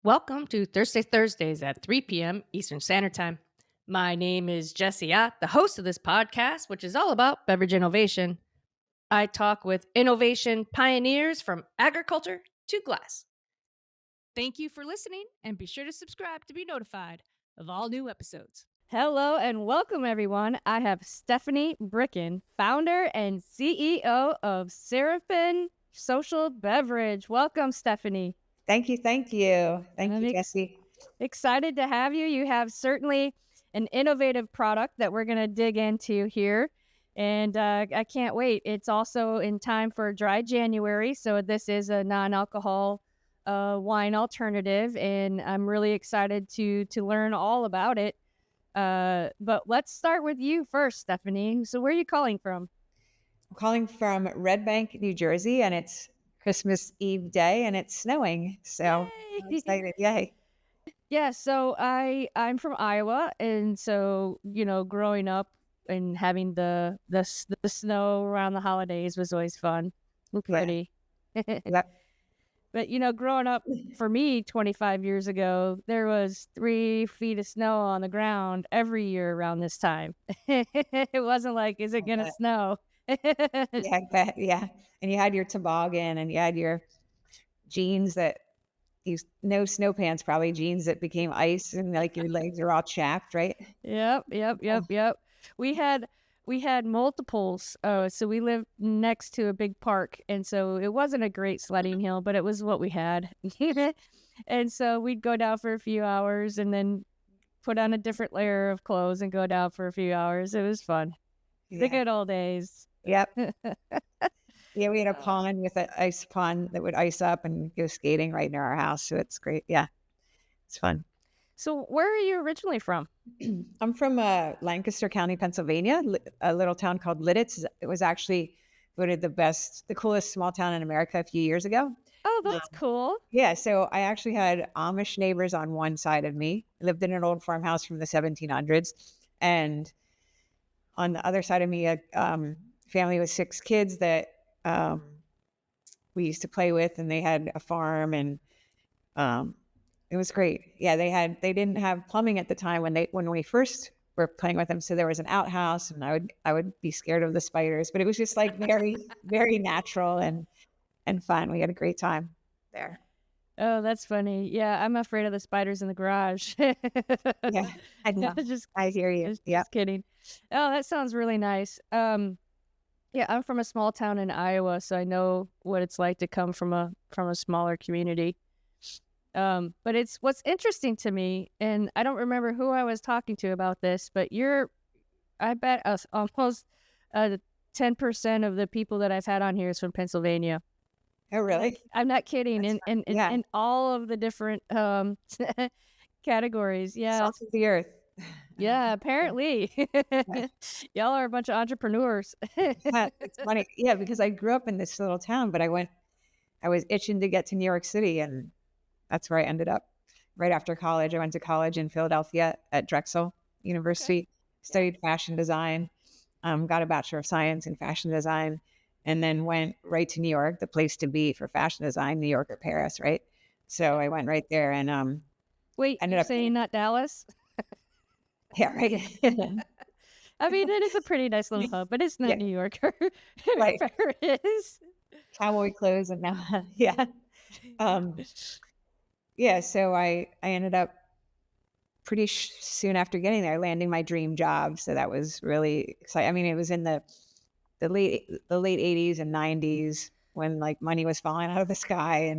Welcome to Thursdays at 3 p.m. Eastern Standard Time. My name is Jesse Ott, the host of this podcast, which is all about beverage innovation. I talk with innovation pioneers from agriculture to glass. Thank you for listening, and be sure to subscribe to be notified of all new episodes. Hello and welcome, everyone. I have Stephanie Bricken, founder and CEO of Seraphim Social Beverage. Welcome, Stephanie. Thank you. Thank you. Thank I'm you, Jesse. excited to have you. You have certainly an innovative product that we're going to dig into here. And I can't wait. It's also in time for dry January. So this is a non-alcohol wine alternative. And I'm really excited to learn all about it. But let's start with you first, Stephanie. So where are you calling from? I'm calling from Red Bank, New Jersey, and it's Christmas Eve day and it's snowing. So I'm Yay! excited. Yay. Yeah, so I'm from Iowa, and so growing up and having the snow around the holidays was always fun, and Yeah. pretty. Yep. But growing up for me 25 years ago, there was 3 feet of snow on the ground every year around this time. It wasn't like, is it I gonna bet. snow? Yeah, I bet. Yeah. And you had your toboggan and you had your jeans that no snow pants, probably jeans that became ice and like your legs are all chapped, right? Yep, yep, Oh, yep, yep. We had we had multiples. So we lived next to a big park, and so it wasn't a great sledding hill, but it was what we had. And so we'd go down for a few hours, and then put on a different layer of clothes and go down for a few hours. It was fun. The yeah. good old days. Yep. Yeah, we had a Uh, pond with an ice pond that would ice up and go skating right near our house. So it's great. Yeah, it's fun. so where are you originally from? I'm from Lancaster County, Pennsylvania, a little town called Lidditz. It was actually voted the coolest small town in America a few years ago. Oh, Um, that's cool. yeah, so I actually had Amish neighbors on one side of me. I lived in an old farmhouse from the 1700s. And on the other side of me, a family with 6 kids that um, we used to play with, and they had a farm and um, it was great. Yeah, they didn't have plumbing at the time when we first were playing with them, so there was an outhouse, and I would be scared of the spiders, but it was just like very very natural and fun. We had a great time there. Oh, that's funny. Yeah, I'm afraid of the spiders in the garage. Yeah, I know. Just I hear you. Yeah. just kidding. Oh, that sounds really nice. Yeah, I'm from a small town in Iowa, so I know what it's like to come from a smaller community. But it's what's interesting to me, and I don't remember who I was talking to about this, but I bet us almost 10% of the people that I've had on here is from Pennsylvania. Oh, really? I'm not kidding. That's In fun. in in, Yeah. in all of the different categories. Yeah. Salt of the earth. Yeah, apparently. Y'all are a bunch of entrepreneurs. Yeah, it's funny. Yeah, because I grew up in this little town, but I was itching to get to New York City, and that's where I ended up. Right after college, I went to college in Philadelphia at Drexel Okay. University, studied fashion design, got a Bachelor of Science in fashion design, and then went right to New York, the place to be for fashion design, New York or Paris, right? So I went right there and Wait, ended you're up, saying not Dallas? yeah, right. I mean, it is a pretty nice little hub, but it's not Yeah, New York or right. Paris. Cowboy clothes and now, yeah. Um, yeah, so I ended up pretty soon after getting there, landing my dream job. So that was really exciting. I mean, it was in the late 80s and 90s when like money was falling out of the sky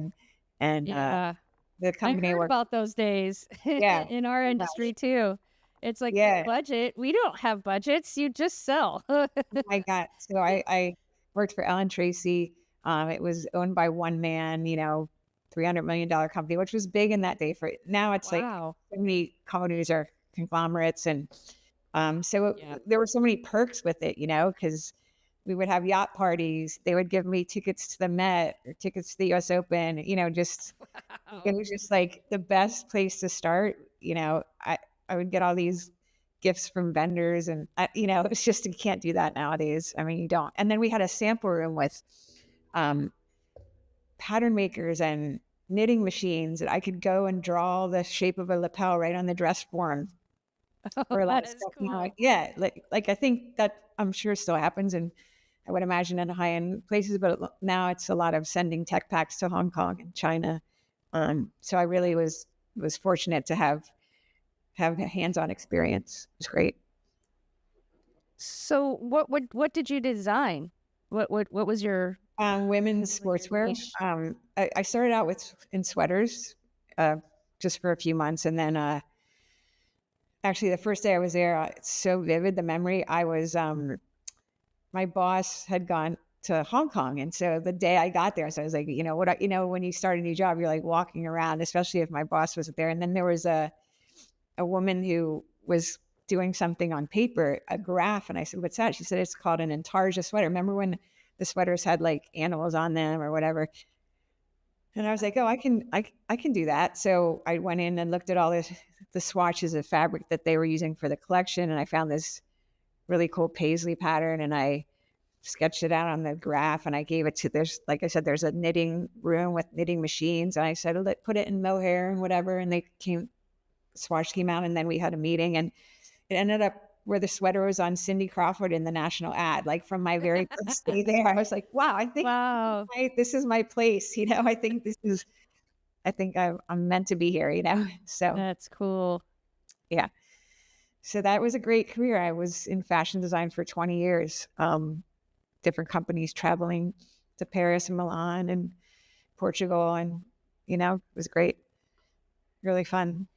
and Yeah. the I company I heard worked. about those days Yeah. in our Oh industry gosh. too. It's like the Yeah. budget. We don't have budgets. You just sell. Oh my God. So I worked for Ellen Tracy. It was owned by one man, $300 million company, which was big in that day. For now, it's like Wow. so many companies are conglomerates, and Yeah. there were so many perks with it, because we would have yacht parties. They would give me tickets to the Met or tickets to the U.S. Open. Just it Wow. was just like the best place to start. I would get all these gifts from vendors, and it's just you can't do that nowadays. I mean, you don't. And then we had a sample room with um, pattern makers and knitting machines, and I could go and draw the shape of a lapel right on the dress form Oh, for a lot that of is stuff now. cool. Yeah, like I think that I'm sure still happens, and I would imagine in high-end places, but now it's a lot of sending tech packs to Hong Kong and China. So I really was fortunate to have a hands-on experience. It was great. So what did you design? What was your Women's kind of like your sportswear. niche? I started out with in sweaters, uh, just for a few months, and then actually the first day I was there, it's so vivid the memory. I was my boss had gone to Hong Kong, and so the day I got there, so I was like, when you start a new job, you're like walking around, especially if my boss wasn't there, and then there was a woman who was doing something on paper, a graph. And I said, "What's that?" She said, "It's called an intarsia sweater." Remember when the sweaters had like animals on them or whatever? And I was like, "Oh, I can do that." So I went in and looked at all the swatches of fabric that they were using for the collection. And I found this really cool paisley pattern, and I sketched it out on the graph, and I gave it to like I said, there's a knitting room with knitting machines. And I said, put it in mohair and whatever. And swatch came out, and then we had a meeting, and it ended up where the sweater was on Cindy Crawford in the national ad. Like from my very first day there, I was like, wow, I think Wow, this is my place. I think I'm meant to be here, So that's cool. yeah. So that was a great career. I was in fashion design for 20 years. Different companies, traveling to Paris and Milan and Portugal, and it was great. Really fun.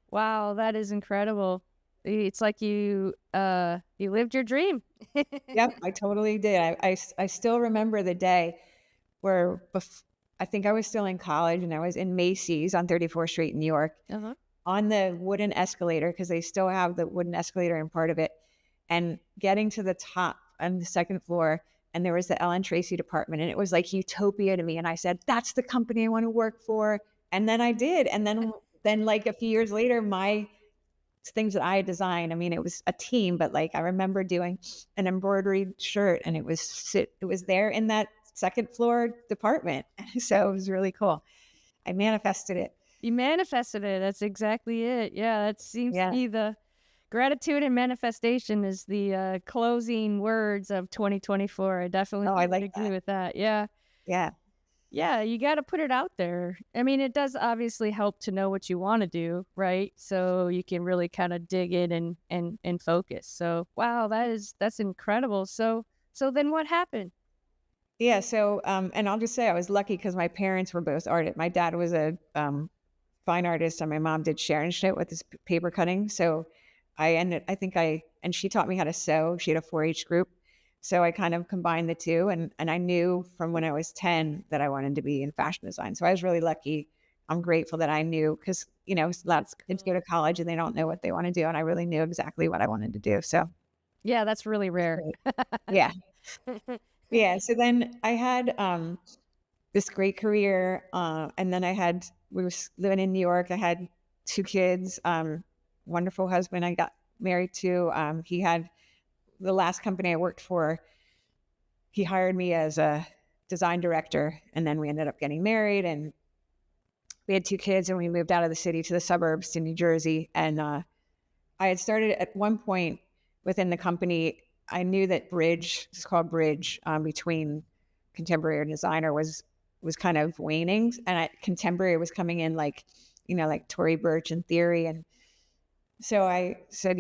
Wow, that is incredible. It's like you lived your dream. Yep, I totally did. I still remember the day where I think I was still in college, and I was in Macy's on 34th Street in New York Uh-huh. on the wooden escalator, because they still have the wooden escalator in part of it, and getting to the top on the second floor. And there was the Ellen Tracy department, and it was like utopia to me. And I said, "That's the company I want to work for." And then I did. And then like a few years later, my things that I designed. I mean, it was a team, but like I remember doing an embroidered shirt, and it was there in that second floor department. So it was really cool. I manifested it. You manifested it. That's exactly it. Yeah, that seems to Yeah. be the gratitude and manifestation is the closing words of 2024. I definitely Oh, I would like agree that. with that. Yeah. Yeah. Yeah, you got to put it out there. I mean, it does obviously help to know what you want to do, right? So you can really kind of dig in and focus. So, wow, that's incredible. So then what happened? Yeah. So, and I'll just say I was lucky because my parents were both artists. My dad was a fine artist, and my mom did Sharon shit with his paper cutting. So and she taught me how to sew. She had a 4-H group. So I kind of combined the two, and I knew from when I was 10 that I wanted to be in fashion design. So I was really lucky. I'm grateful that I knew, because, a lot of That's kids go cool. to college and they don't know what they want to do. And I really knew exactly what I wanted to do. So Yeah, that's really it's rare. great. Yeah. Yeah. So then I had this great career. And then we were living in New York. I had 2 kids, wonderful husband I got married to. He had the last company I worked for, he hired me as a design director. And then we ended up getting married, and we had 2 kids, and we moved out of the city to the suburbs to New Jersey. And I had started at one point within the company. I knew that it's called Bridge, between contemporary and designer was kind of waning, and contemporary was coming in, like, like Tory Burch and Theory. And so I said,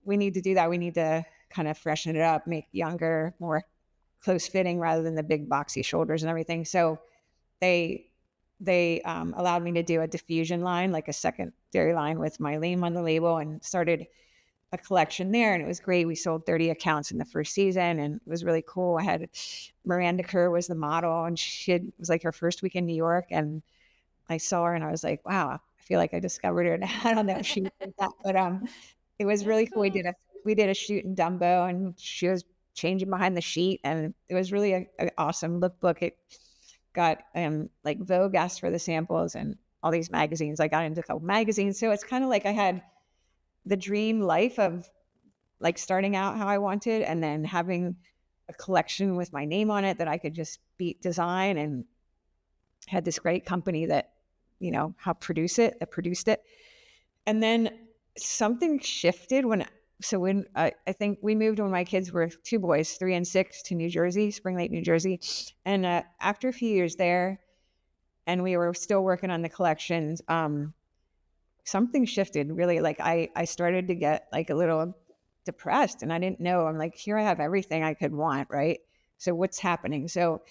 we need to do that. We need to kind of freshen it up, make younger, more close fitting, rather than the big boxy shoulders and everything. So they allowed me to do a diffusion line, like a secondary line with my name on the label, and started a collection there. And it was great. We sold 30 accounts in the first season, and it was really cool. I had Miranda Kerr was the model, and it was like her first week in New York. And I saw her, and I was like, wow, I feel like I discovered her. And I don't know if she did that, but it was That's really cool. cool. We did a shoot in Dumbo, and she was changing behind the sheet, and it was really an awesome lookbook. It got like Vogue asked for the samples, and all these magazines. I got into a couple magazines, so it's kind of like I had the dream life of like starting out how I wanted, and then having a collection with my name on it that I could just design, and had this great company that, helped that produced it. And then something shifted when I think we moved when my kids were two boys, 3 and 6, to New Jersey, Spring Lake, New Jersey. And after a few years there, and we were still working on the collections, something shifted really. Like I started to get like a little depressed, and I didn't know. I'm like, here I have everything I could want, right? So what's happening? So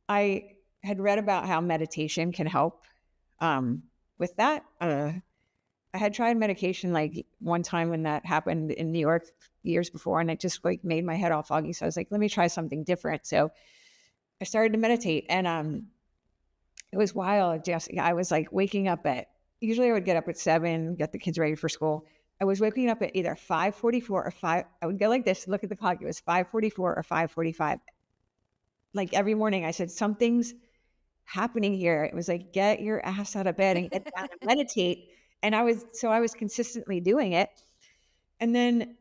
I had read about how meditation can help with that. I had tried medication like one time when that happened in New York years before, and it just like made my head all foggy. So I was like, let me try something different. So I started to meditate, and it was wild. Just I was like waking up at, usually I would get up at 7, get the kids ready for school. I was waking up at either 5:44 or 5. I would go like this, look at the clock. It was 5:44 or 5:45. Like every morning I said, something's happening here. It was like, get your ass out of bed and get down and meditate. And I was consistently doing it. And then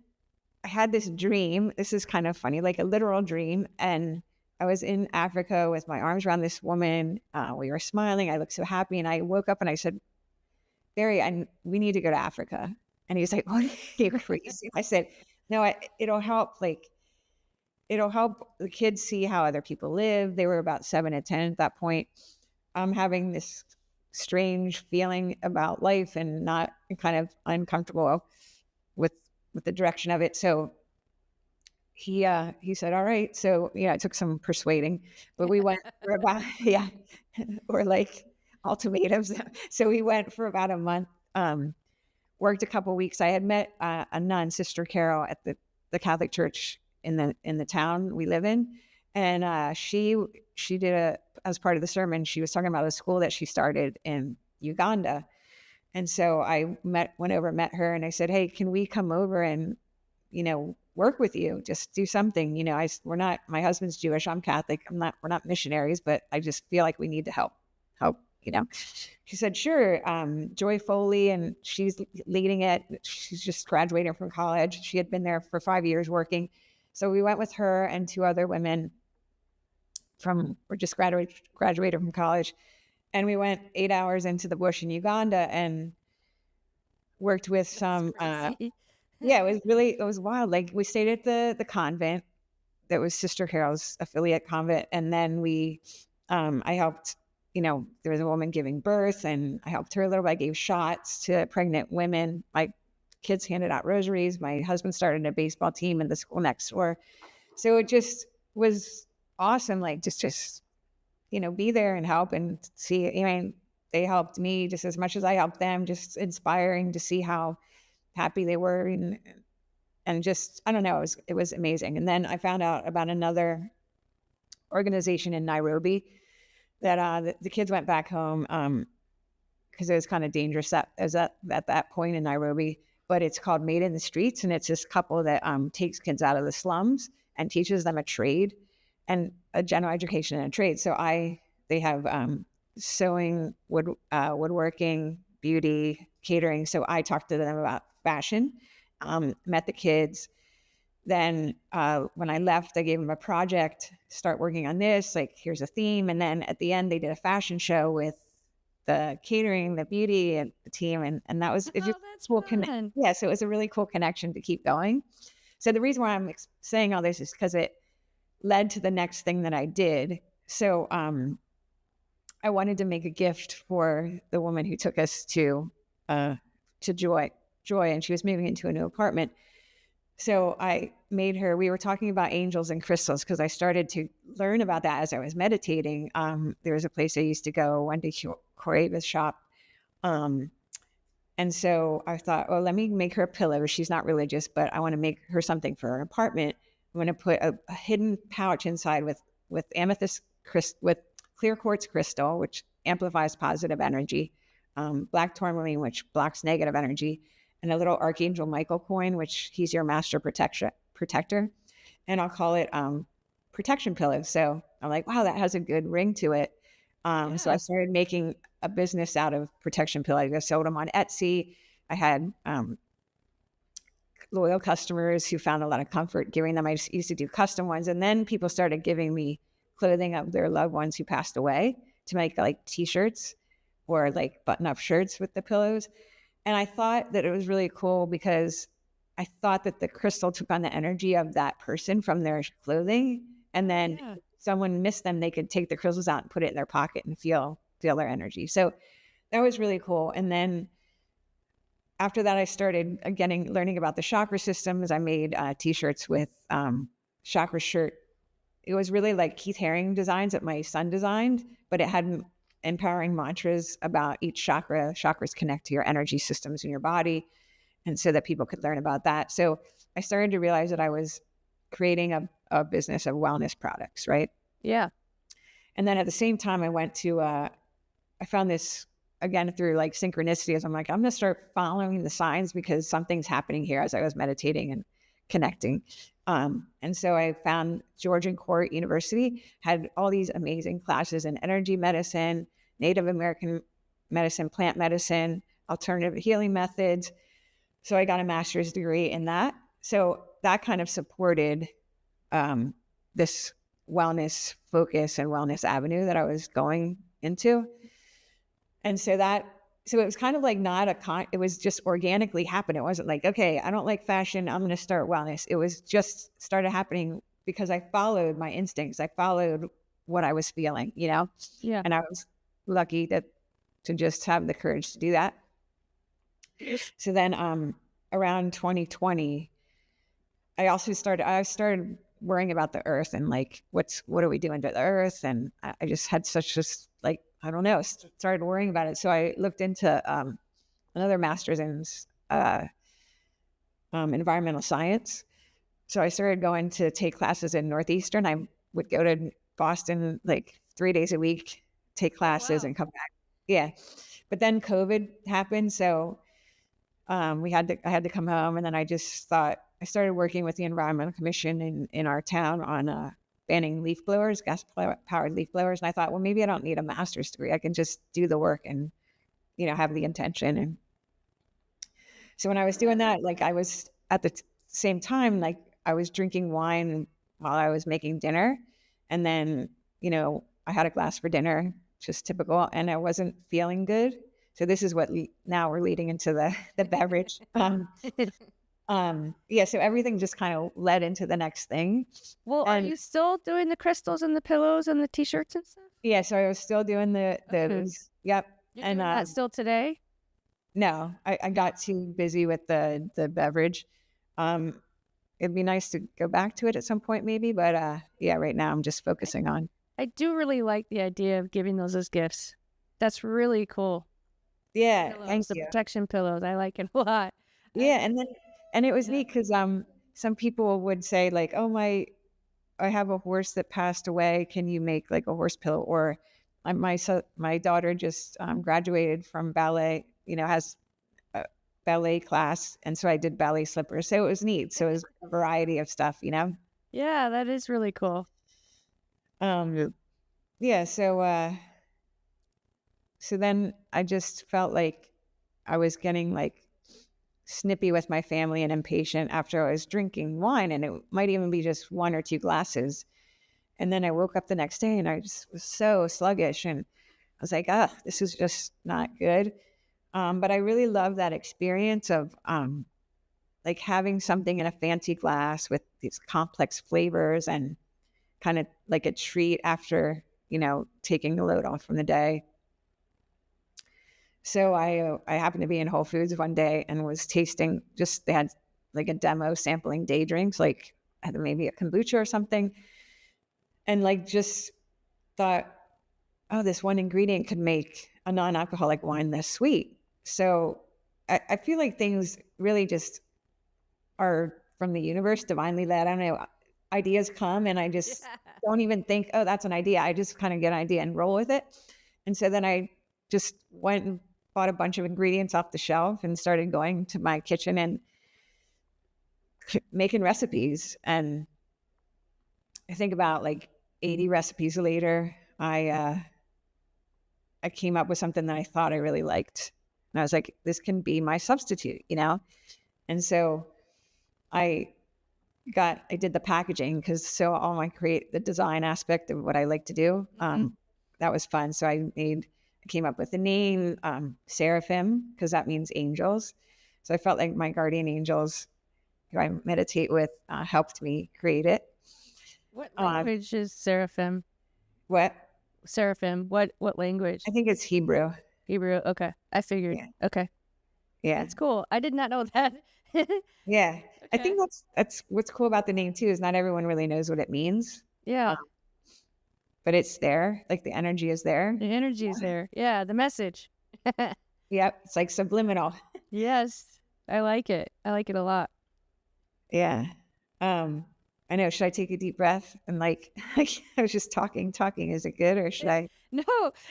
I had this dream. This is kind of funny, like a literal dream. And I was in Africa with my arms around this woman. We were smiling. I looked so happy. And I woke up and I said, Barry, we need to go to Africa. And he was like, what? Are you crazy? I said, no, it'll help. Like, it'll help the kids see how other people live. They were about 7 to 10 at that point. I'm having this strange feeling about life and not kind of uncomfortable with the direction of it. So he said, all right. So it took some persuading, but we went for about or like ultimatums. So we went for about a month. Worked a couple of weeks. I had met a nun, Sister Carol, at the Catholic Church in the town we live in, and she did as part of the sermon, she was talking about a school that she started in Uganda. And so I went over, met her, and I said, hey, can we come over and, work with you? Just do something. My husband's Jewish, I'm Catholic. We're not missionaries, but I just feel like we need to help. She said, sure. Joy Foley, and she's leading it. She's just graduating from college. She had been there for 5 years working. So we went with her and 2 other women were just graduated from college. And we went 8 hours into the bush in Uganda and worked with some, it was wild. Like we stayed at the convent that was Sister Carol's affiliate convent. And then I helped, there was a woman giving birth, and I helped her a little bit. I gave shots to pregnant women. My kids handed out rosaries. My husband started a baseball team in the school next door. So it just was awesome. Like just, be there and help and see, they helped me just as much as I helped them, just inspiring to see how happy they were. And just, I don't know, it was amazing. And then I found out about another organization in Nairobi that the kids went back home because it was kind of dangerous at that point in Nairobi. But it's called Made in the Streets, and it's this couple that takes kids out of the slums and teaches them a trade and a general education and a trade. So they have sewing, woodworking, beauty, catering. So I talked to them about fashion, met the kids. Then when I left, I gave them a project, start working on this, like here's a theme. And then at the end, they did a fashion show with the catering, the beauty, and the team. And that was, it just that's cool. fun. Yeah, so it was a really cool connection to keep going. So the reason why I'm saying all this is because it led to the next thing that I did. So I wanted to make a gift for the woman who took us to Joy, and she was moving into a new apartment. So I made her, we were talking about angels and crystals because I started to learn about that as I was meditating. There was a place I used to go, Wendy Coraba's shop. And so I thought, well, let me make her a pillow. She's not religious, but I want to make her something for her apartment. I'm going to put a hidden pouch inside with amethyst with clear quartz crystal, which amplifies positive energy, black tourmaline, which blocks negative energy, and a little Archangel Michael coin, which he's your master protector. And I'll call it protection pillow. So I'm like, wow, that has a good ring to it. So I started making a business out of protection pillows. I sold them on Etsy. I had loyal customers who found a lot of comfort giving them. I just used to do custom ones. And then people started giving me clothing of their loved ones who passed away. to make like t-shirts or like button-up shirts with the pillows. And I thought that it was really cool because I thought that the crystal took on the energy of that person from their clothing. And then Yeah. if someone missed them, they could take the crystals out and put it in their pocket and feel their energy. So that was really cool. And then after that, I started learning about the chakra systems. I made t-shirts with chakra shirt. It was really like Keith Haring designs that my son designed, but it had empowering mantras about each chakra. Chakras connect to your energy systems in your body. And so that people could learn about that. So I started to realize that I was creating a business of wellness products, right? Yeah. And then at the same time, I found this again through like synchronicities. I'm like, I'm going to start following the signs because something's happening here as I was meditating and connecting. And so I found Georgian Court University had all these amazing classes in energy medicine, Native American medicine, plant medicine, alternative healing methods. So I got a master's degree in that. So that kind of supported this wellness focus and wellness avenue that I was going into. And so it was kind of like it was just organically happened. It wasn't like, okay, I don't like fashion, I'm going to start wellness. It was just started happening because I followed my instincts. I followed what I was feeling, Yeah. and I was lucky to just have the courage to do that. So then around 2020, I started worrying about the earth and like, what are we doing to the earth? And I just had like, I don't know, started worrying about it. So I looked into another master's in environmental science. So I started going to take classes in Northeastern. I would go to Boston like 3 days a week, take classes and come back. Yeah. But then COVID happened. So I had to come home, and then I started working with the Environmental Commission in our town on banning leaf blowers, gas powered leaf blowers. And I thought, well, maybe I don't need a master's degree. I can just do the work and, have the intention. And so when I was doing that, like I was at the same time, like I was drinking wine while I was making dinner. And then, I had a glass for dinner, just typical, and I wasn't feeling good. So this is what now we're leading into the beverage. Yeah, so everything just kind of led into the next thing. Well, are you still doing the crystals and the pillows and the t-shirts and stuff? Yeah, so I was still doing those. Yep. You're doing that still today? No, I got too busy with the beverage. It'd be nice to go back to it at some point maybe, but yeah, right now I'm just focusing on. I do really like the idea of giving those as gifts. That's really cool. Yeah, Pillows, thank the you. protection pillows. I like it a lot. Yeah, and it was neat because some people would say like, oh I have a horse that passed away. Can you make like a horse pillow? Or my daughter just graduated from ballet. Has a ballet class, and so I did ballet slippers. So it was neat. So it was a variety of stuff. Yeah, that is really cool. Yeah. So then I just felt like I was getting like snippy with my family and impatient after I was drinking wine, and it might even be just 1 or 2 glasses. And then I woke up the next day and I just was so sluggish, and I was like, this is just not good. But I really love that experience of like having something in a fancy glass with these complex flavors and kind of like a treat after, taking the load off from the day. So I happened to be in Whole Foods one day and was tasting they had like a demo sampling day drinks, like I had maybe a kombucha or something. And like just thought, oh, this one ingredient could make a non-alcoholic wine this sweet. So I feel like things really just are from the universe, divinely led. I don't know. Ideas come and I just don't even think, oh, that's an idea. I just kind of get an idea and roll with it. And so then I just went and bought a bunch of ingredients off the shelf and started going to my kitchen and making recipes. And I think about like 80 recipes later, I came up with something that I thought I really liked. And I was like, this can be my substitute, And so I did the packaging because I'll create the design aspect of what I like to do. that was fun. So I came up with the name Seraphim, because that means angels. So I felt like my guardian angels, who I meditate with, helped me create it. What Uh, language is Seraphim? what Seraphim. What language? I think it's Hebrew. Hebrew. Okay. I figured. Yeah, Okay. yeah, That's cool. I did not know that. yeah. I Okay. think that's what's cool about the name too, is not everyone really knows what it means, Yeah. but it's there. Like the energy is there. The energy is there. Yeah. The message. Yep, it's like subliminal. Yes. I like it. I like it a lot. Yeah. I know. Should I take a deep breath and like I was just talking. Is it good or should I? No,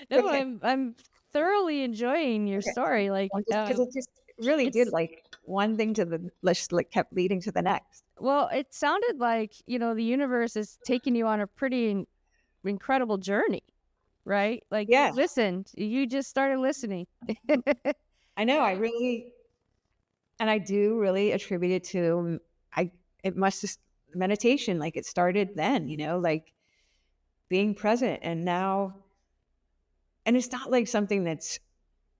no, Okay. I'm thoroughly enjoying your Okay. story. Like, Well, just because it just really did it's like one thing to the just like kept leading to the next. well, it sounded like, the universe is taking you on a pretty incredible journey, right? Like you Yeah, listened, you just started listening. I know. Right? I do really attribute it to I. It must just meditation. Like it started then, like being present, and now, and it's not like something that's.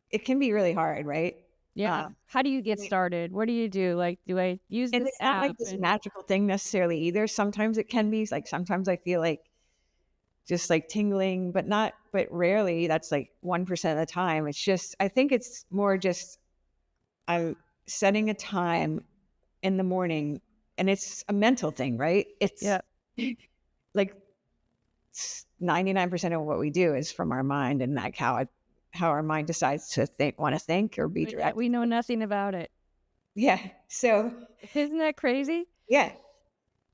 It can be really hard, right? Yeah. Um, How do you get I mean, started? What do you do? Like, do I use and this it's not like app? this And magical thing necessarily either. Sometimes it can be like sometimes I feel like just like tingling, but rarely. That's like 1% of the time. It's just I think it's more just I'm setting a time in the morning, and it's a mental thing, right? It's yeah, like 99% of what we do is from our mind, and like how our mind decides to want to think or be but yet we directed. know nothing about it. Yeah. So Isn't that crazy? yeah,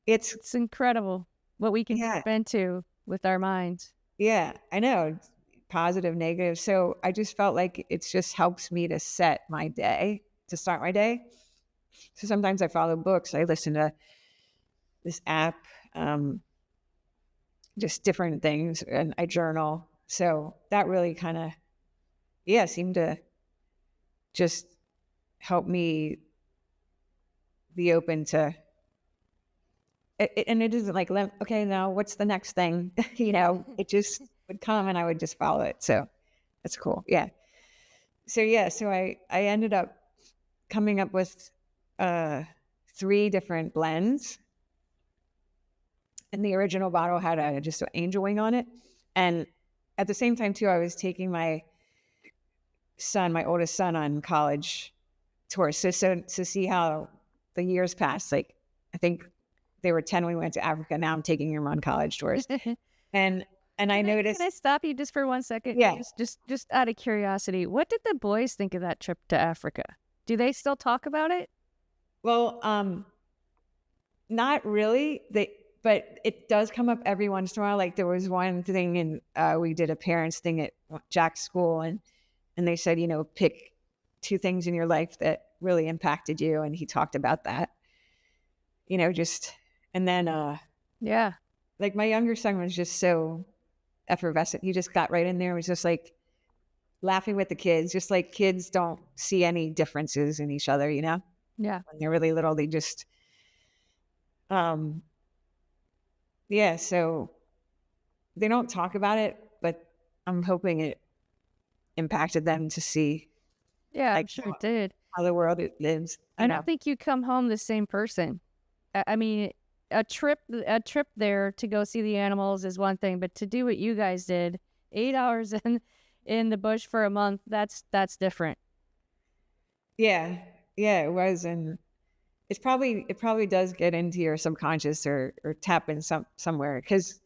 it's It's incredible what we can yeah, tap into with our minds. yeah. I know, positive, negative. So I just felt like it just helps me to set my day, to start my day. So sometimes I follow books. I listen to this app, um, just different things, and I journal. So that really kind of yeah seemed to just help me be open to and it isn't like okay, now what's the next thing. It just would come and I would just follow it. So that's cool. Yeah. So yeah, so I ended up coming up with uh 3 different blends, and the original bottle had just an angel wing on it. And at the same time too, I was taking my oldest son, on college tours. So to see how the years passed, like I think they were 10 when we went to Africa. Now I'm taking him on college tours. can And I can noticed, I stop you just for 1 second? yeah, Just out of curiosity, what did the boys think of that trip to Africa? Do they still talk about it? well, not really. But it does come up every once in a while. Like there was one thing, and we did a parents thing at Jack's school, and they said, pick 2 things in your life that really impacted you, and he talked about that. Just and then Yeah. like my younger son was just so effervescent. He just got right in there. It was just like laughing with the kids, just like kids don't see any differences in each other, Yeah. when they're really little. They just um yeah, so they don't talk about it, but I'm hoping it impacted them to see Yeah, I'm like sure it did. how the world it lives, I don't think you come home the same person. I mean, a trip there to go see the animals is one thing, but to do what you guys did, 8 hours in the bush for a month, that's different. Yeah. Yeah, it was. And it probably does get into your subconscious, or tap in somewhere, because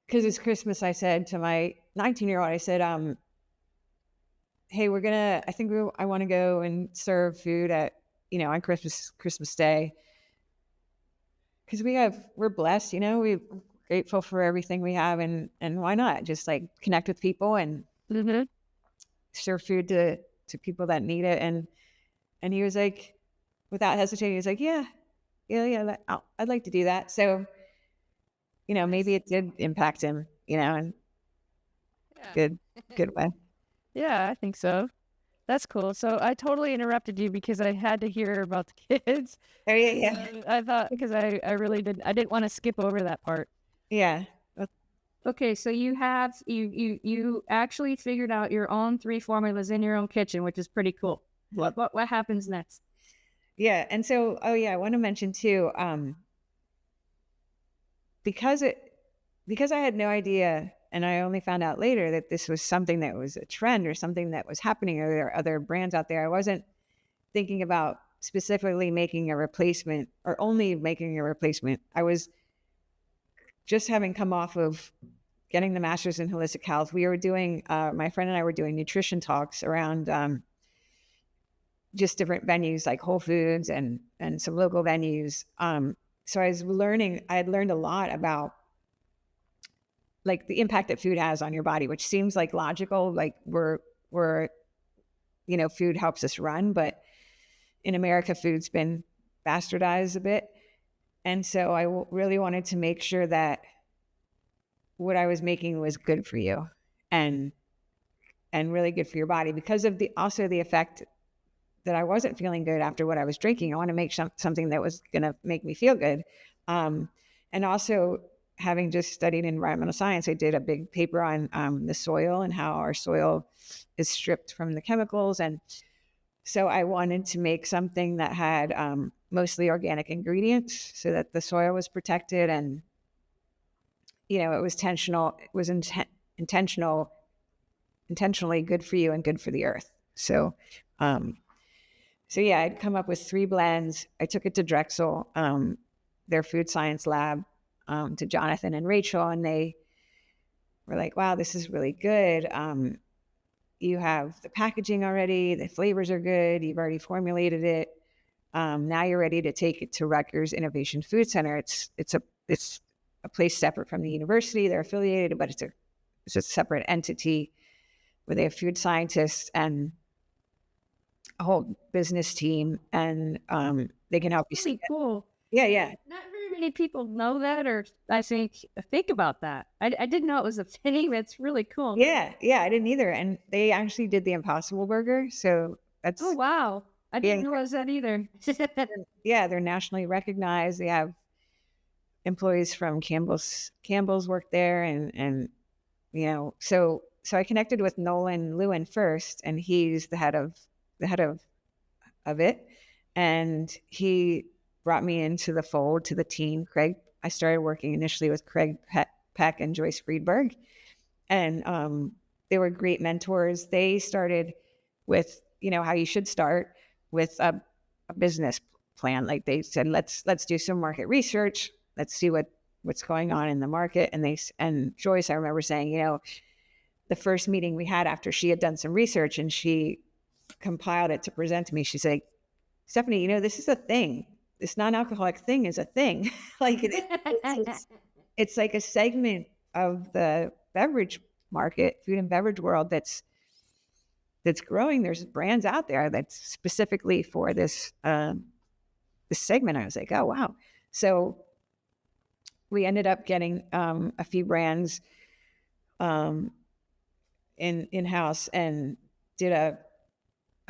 it's Christmas. I said to my 19-year-old, I said, hey, I think I want to go and serve food at, on Christmas Day. Because we're blessed, we're grateful for everything we have, and why not just like connect with people and Mm-hmm. serve food to people that need it. And he was like, without hesitating, he was like, yeah, I'd like to do that. So, maybe Nice. it did impact him, in Yeah. good, good way. Yeah, I think so. That's cool. So I totally interrupted you because I had to hear about the kids. Oh, yeah, yeah. I thought because I really didn't want to skip over that part. Yeah. Well, Okay, so you actually figured out your own 3 formulas in your own kitchen, which is pretty cool. What happens next? Yeah. And so, oh yeah, I want to mention too, because it because I had no idea, and I only found out later that this was something that was a trend or something that was happening, or there are other brands out there. I wasn't thinking about specifically making a replacement or only making a replacement. I was just having come off of getting the master's in holistic health. We were doing, my friend and I were doing nutrition talks around just different venues like Whole Foods and some local venues. So I had learned a lot about like the impact that food has on your body, which seems like logical. Like we're, food helps us run, but in America, food's been bastardized a bit. And so really wanted to make sure that what I was making was good for you and really good for your body because of the effect that I wasn't feeling good after what I was drinking. I want to make something that was going to make me feel good. And also having just studied environmental science, I did a big paper on the soil and how our soil is stripped from the chemicals. And so I wanted to make something that had mostly organic ingredients so that the soil was protected and, it was intentionally good for you and good for the earth. So, yeah, I'd come up with 3 blends. I took it to Drexel, their food science lab, to Jonathan and Rachel, and they were like, wow, this is really good. You have the packaging already. The flavors are good. You've already formulated it. Now you're ready to take it to Rutgers Innovation Food Center. It's a place separate from the university. They're affiliated, but it's a separate entity where they have food scientists and a whole business team, and they can help you see Really it. cool. Yeah, yeah. Not very many people know that, or I think about that. I didn't know it was a thing. That's really cool. Yeah, yeah, I didn't either. And they actually did the Impossible Burger. So Oh that's, wow, I yeah, didn't realize that either. yeah, they're nationally recognized. They have employees from Campbell's work there. And so I connected with Nolan Lewin first, and he's the head of it. And he brought me into the fold to the team. I started working initially with Craig Peck and Joyce Friedberg. And they were great mentors. They started with, how you should start with a business plan. Like they said, let's do some market research. Let's see what's going on in the market. And Joyce, I remember saying, the first meeting we had after she had done some research and she compiled it to present to me, she said, Stephanie, this is a thing. This non-alcoholic thing is a thing. Like it's like a segment of the beverage market, food and beverage world that's growing. There's brands out there that's specifically for this segment. I was like, oh wow. So we ended up getting a few brands in-house and did a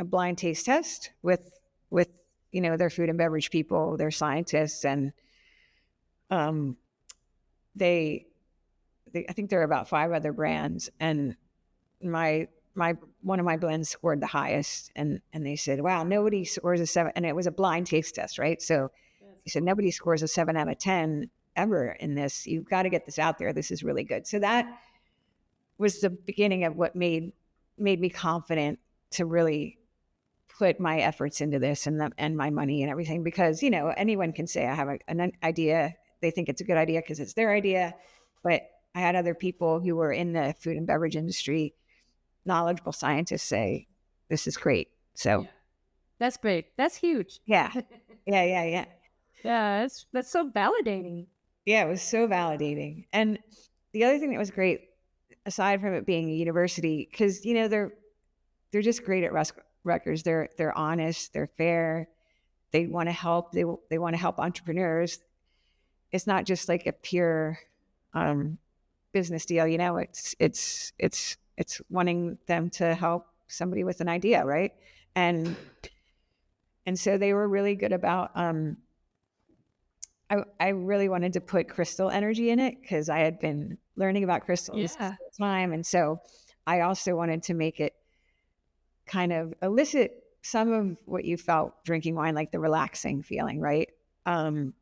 blind taste test with their food and beverage people, their scientists, and they I think there are about 5 other brands, and my one of my blends scored the highest, and they said, wow, nobody scores a 7, and it was a blind taste test, right? So he said, nobody scores a 7 out of 10 ever in this. You've got to get this out there. This is really good. So that was the beginning of what made me confident to really put my efforts into this and my money and everything, because, anyone can say I have an idea. They think it's a good idea because it's their idea. But I had other people who were in the food and beverage industry, knowledgeable scientists, say, this is great. So yeah. That's great. That's huge. Yeah. Yeah. Yeah, that's so validating. Yeah, it was so validating. And the other thing that was great, aside from it being a university, because, they're just great at Rutgers. They're honest, they're fair. They want to help. They want to help entrepreneurs. It's not just like a pure business deal. It's wanting them to help somebody with an idea, right? And so they were really good about I really wanted to put crystal energy in it because I had been learning about crystals this Yeah. whole time. And so I also wanted to make it kind of elicit some of what you felt drinking wine, like the relaxing feeling, right? Um,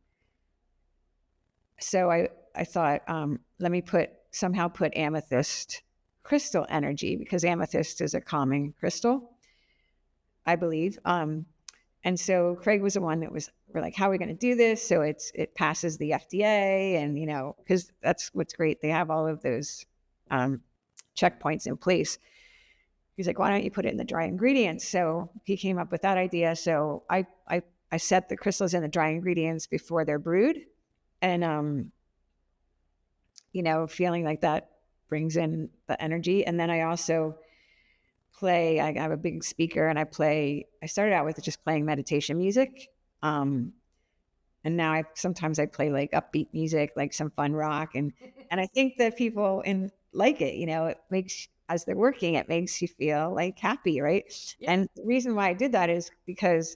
so I thought, let me somehow put amethyst crystal energy because amethyst is a calming crystal, I believe. And so Craig was the one that we're like, how are we going to do this? So it passes the FDA, and because that's what's great. They have all of those um, checkpoints in place. He's like, why don't you put it in the dry ingredients? So he came up with that idea. So I set the crystals in the dry ingredients before they're brewed, and feeling like that brings in the energy. And then I also I have a big speaker, and I started out with just playing meditation music. Um, and now sometimes I play like upbeat music, like some fun rock. And I think that people like it, it makes, as they're working, it makes you feel like happy. Right. Yeah. And the reason why I did that is because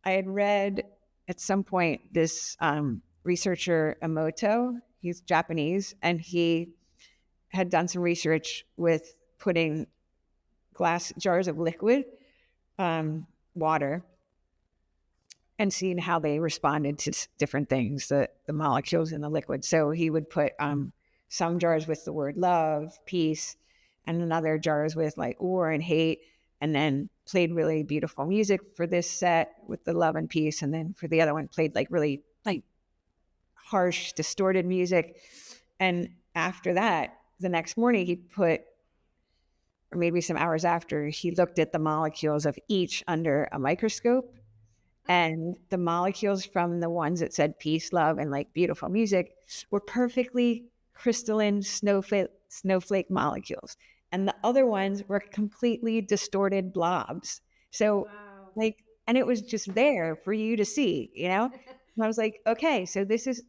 I had read at some point this researcher, Emoto, he's Japanese, and he had done some research with putting glass jars of liquid water and seeing how they responded to different things, the molecules in the liquid. So he would put some jars with the word love, peace, and another jars with like war and hate, and then played really beautiful music for this set with the love and peace. And then for the other one, played like really like harsh, distorted music. And after that, the next morning, or maybe some hours after, he looked at the molecules of each under a microscope. And the molecules from the ones that said peace, love, and like beautiful music were perfectly crystalline snowflake molecules. And the other ones were completely distorted blobs. So, and it was just there for you to see, And I was like, okay, so this is,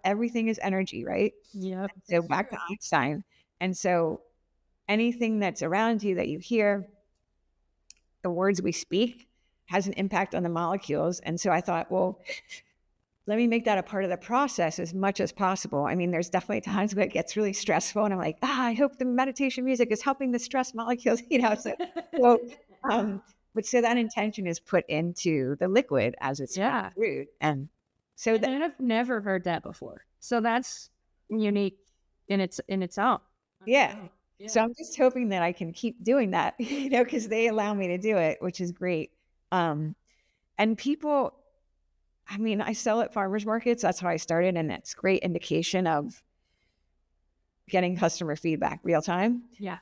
everything is energy, right? Yep. So back to Einstein. And so anything that's around you that you hear, the words we speak, has an impact on the molecules. And so I thought, well, let me make that a part of the process as much as possible. I mean, there's definitely times where it gets really stressful, and I'm like, I hope the meditation music is helping the stress molecules, So, but so that intention is put into the liquid as it's brewed. And so and I've never heard that before. So that's unique in its own. Yeah. So I'm just hoping that I can keep doing that, because they allow me to do it, which is great. And people, I mean, I sell at farmers markets. That's how I started. And it's great indication of getting customer feedback real time. Yeah.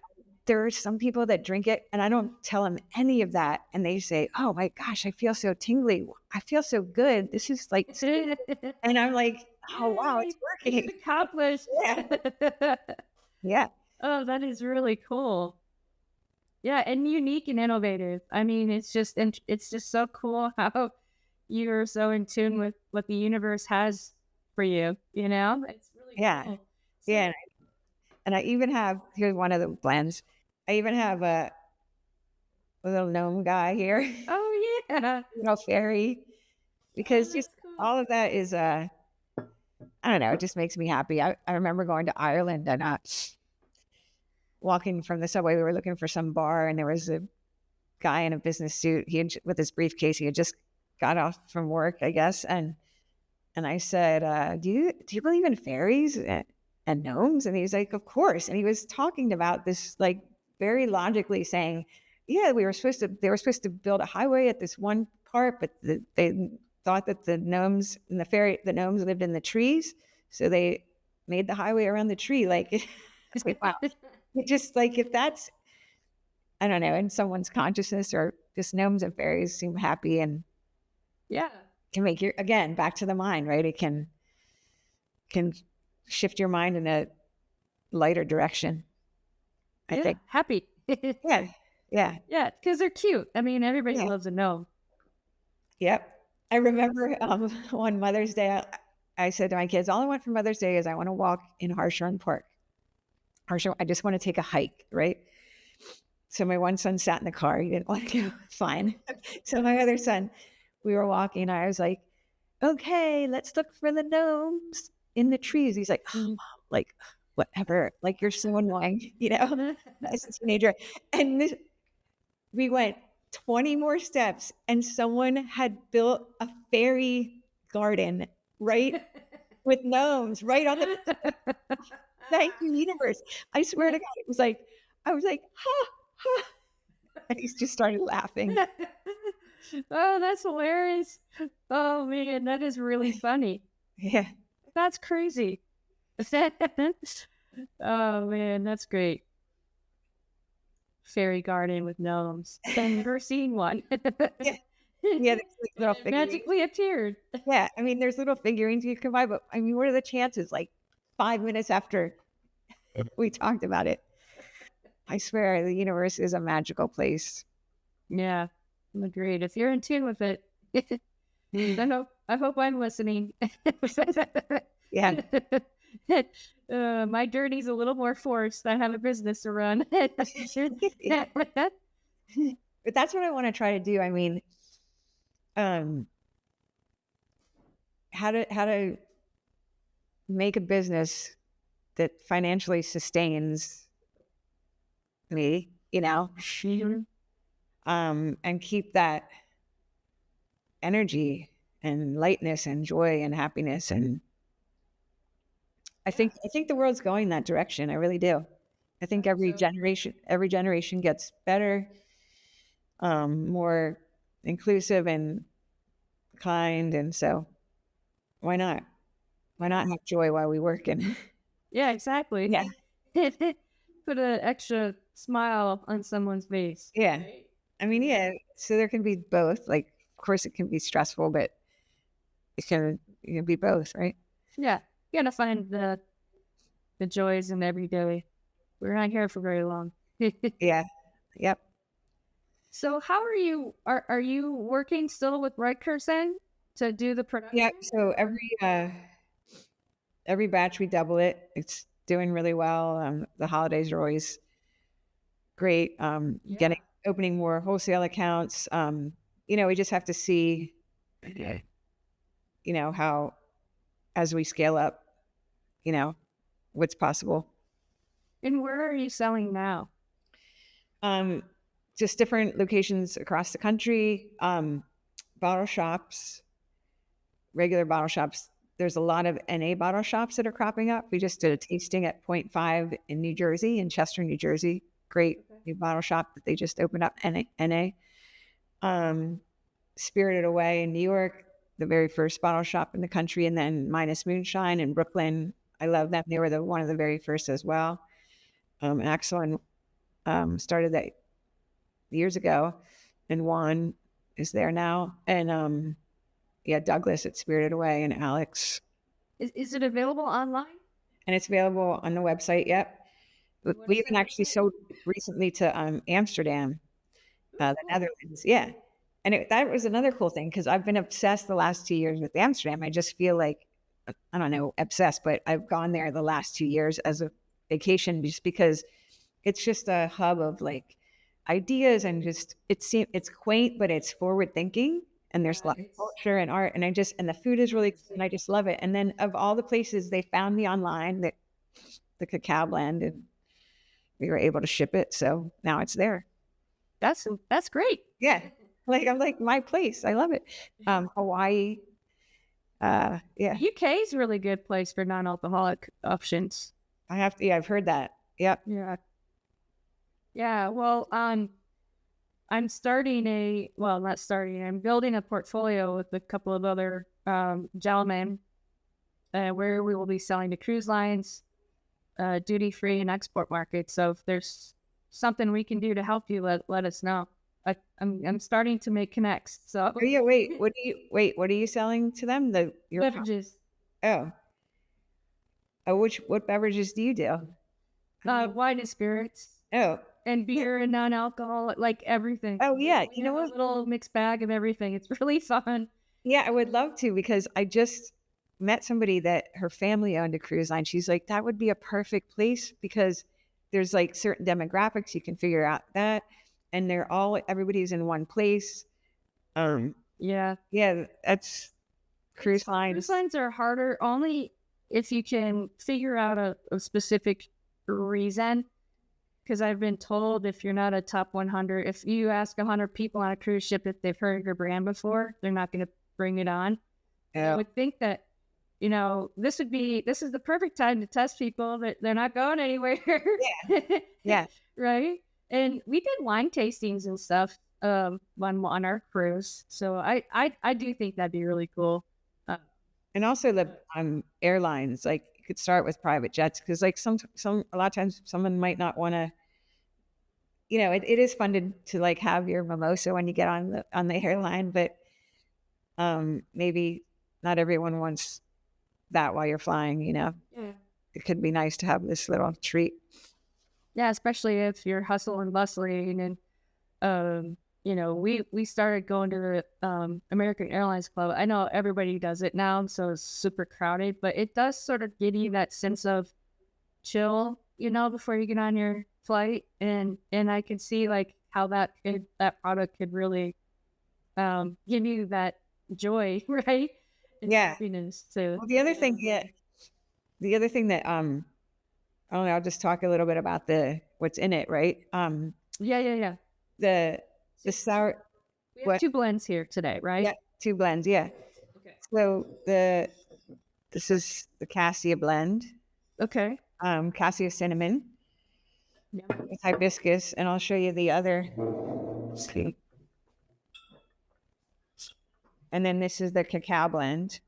There are some people that drink it and I don't tell them any of that. And they say, oh my gosh, I feel so tingly. I feel so good. This is like, and I'm like, oh, wow, it's working. It's accomplished. Yeah. Yeah. Oh, that is really cool. Yeah, and unique and innovative. I mean, it's just so cool how you're so in tune with what the universe has for you. It's really cool. So, yeah. And I even have, here's one of the blends. I even have a little gnome guy here. Oh yeah, fairy, because just cool. All of that is I don't know, it just makes me happy. I remember going to Ireland and walking from the subway. We were looking for some bar, and there was a guy in a business suit. With his briefcase. He had just got off from work, I guess. And I said, do you believe in fairies and gnomes? And he's like, of course. And he was talking about this, like very logically saying, yeah, they were supposed to build a highway at this one part, but they thought that the gnomes lived in the trees. So they made the highway around the tree. Like, it's like, wow. It just like, if that's, I don't know, in someone's consciousness, or just gnomes and fairies seem happy, and can make you, again, back to the mind, right? It can shift your mind in a lighter direction. I think. Happy. Yeah. Because they're cute. I mean, everybody loves a gnome. Yep. I remember one Mother's Day, I said to my kids, all I want for Mother's Day is I want to walk in Harshorn Park. I just want to take a hike, right? So my one son sat in the car. He didn't want to go. Fine. So my other son, we were walking. I was like, okay, let's look for the gnomes in the trees. He's like, oh, Mm. mom, like, whatever. Like, you're so annoying, as a teenager. And we went 20 more steps, and someone had built a fairy garden right with gnomes right on the thank you, universe. I swear to God, it was like, I was like, ha, ha. And he just started laughing. Oh, that's hilarious. Oh man, that is really funny. Yeah. That's crazy. Oh man, that's great. Fairy garden with gnomes. I've never seen one. Yeah. Yeah. There's like little It figurines. magically appeared. Yeah. I mean, there's little figurines you can buy, but I mean, what are the chances? Like 5 minutes after we talked about it, I swear the universe is a magical place. Yeah, agreed. If you're in tune with it, I hope I'm listening. Yeah. My journey's a little more forced. I have a business to run. Yeah. But that's what I want to try to do. I mean, um, how to make a business that financially sustains me, and keep that energy and lightness and joy and happiness. And I think the world's going that direction. I really do. I think every generation gets better, more inclusive and kind. And so why not? Why not have joy while we work? And Yeah, exactly. yeah, Put an extra smile on someone's face. yeah. Right? I mean, yeah. So there can be both. Like, of course, it can be stressful, but it can be both, right? Yeah, you gotta find the joys in every day. We're not here for very long. Yeah. Yep. So, how are you? Are you working still with Rutgers then to do the production? Yeah. So every batch we double it. It's doing really well. The holidays are always great. Getting opening more wholesale accounts. We just have to see, how as we scale up, what's possible. And where are you selling now? Um, just different locations across the country. Bottle shops, regular bottle shops. There's a lot of NA bottle shops that are cropping up. We just did a tasting at Point 5 in New Jersey, in Chester, New Jersey. Great new bottle shop that they just opened up, NA. Spirited Away in New York, the very first bottle shop in the country, and then Minus Moonshine in Brooklyn. I love them. They were one of the very first as well. Axel started that years ago, and Juan is there now. And Douglas at Spirited Away, and Alex. Is it available online? And it's available on the website. Yep. We even actually sold recently to Amsterdam, the Netherlands. Yeah. And that was another cool thing because I've been obsessed the last 2 years with Amsterdam. I just feel like, I don't know, obsessed, but I've gone there the last 2 years as a vacation just because it's just a hub of like ideas and just it's quaint, but it's forward thinking. And there's a lot of culture and art, and the food is really good, and I just love it. And then of all the places, they found me online, that the cacao blend, and we were able to ship it. So now it's there. That's great. Yeah. I'm like, my place. I love it. Hawaii. Yeah. UK is a really good place for non-alcoholic options. I've heard that. Yep. Yeah. Yeah. Well, I'm building a portfolio with a couple of other gentlemen where we will be selling to cruise lines, duty-free and export markets. So if there's something we can do to help you, let us know. I'm starting to make connects. So yeah, wait, what are you selling to them? Your beverages. Oh, what beverages do you do? Wine and spirits. Oh, and beer and non-alcohol, like everything. Oh yeah, you know what? A little mixed bag of everything. It's really fun. Yeah, I would love to, because I just met somebody that her family owned a cruise line. She's like, that would be a perfect place because there's like certain demographics you can figure out that, and everybody's in one place. Yeah, that's cruise Cruise lines. lines are harder only if you can figure out a specific reason. Because I've been told if you're not a top 100, if you ask 100 people on a cruise ship if they've heard your brand before, they're not going to bring it on. I would think that, this is the perfect time to test people that they're not going anywhere. Yeah. Right. And we did wine tastings and stuff on our cruise. So I do think that'd be really cool. And also the airlines, like you could start with private jets because like some a lot of times someone might not want to, it is fun to like have your mimosa when you get on the airline, but maybe not everyone wants that while you're flying, Yeah. It could be nice to have this little treat. Yeah, especially if you're hustle and bustling and we started going to the American Airlines Club. I know everybody does it now, so it's super crowded, but it does sort of give you that sense of chill, before you get on your flight. And I can see like how that product could really give you that joy, right? And happiness too. Well, the other thing that I don't know, I'll just talk a little bit about what's in it, right? Yeah. The sour. We have 2 blends here today, right? Yeah, 2 blends. Yeah. Okay. So this is the cassia blend. Okay. Cassia cinnamon. Yeah. With hibiscus, and I'll show you the other. See. And then this is the cacao blend.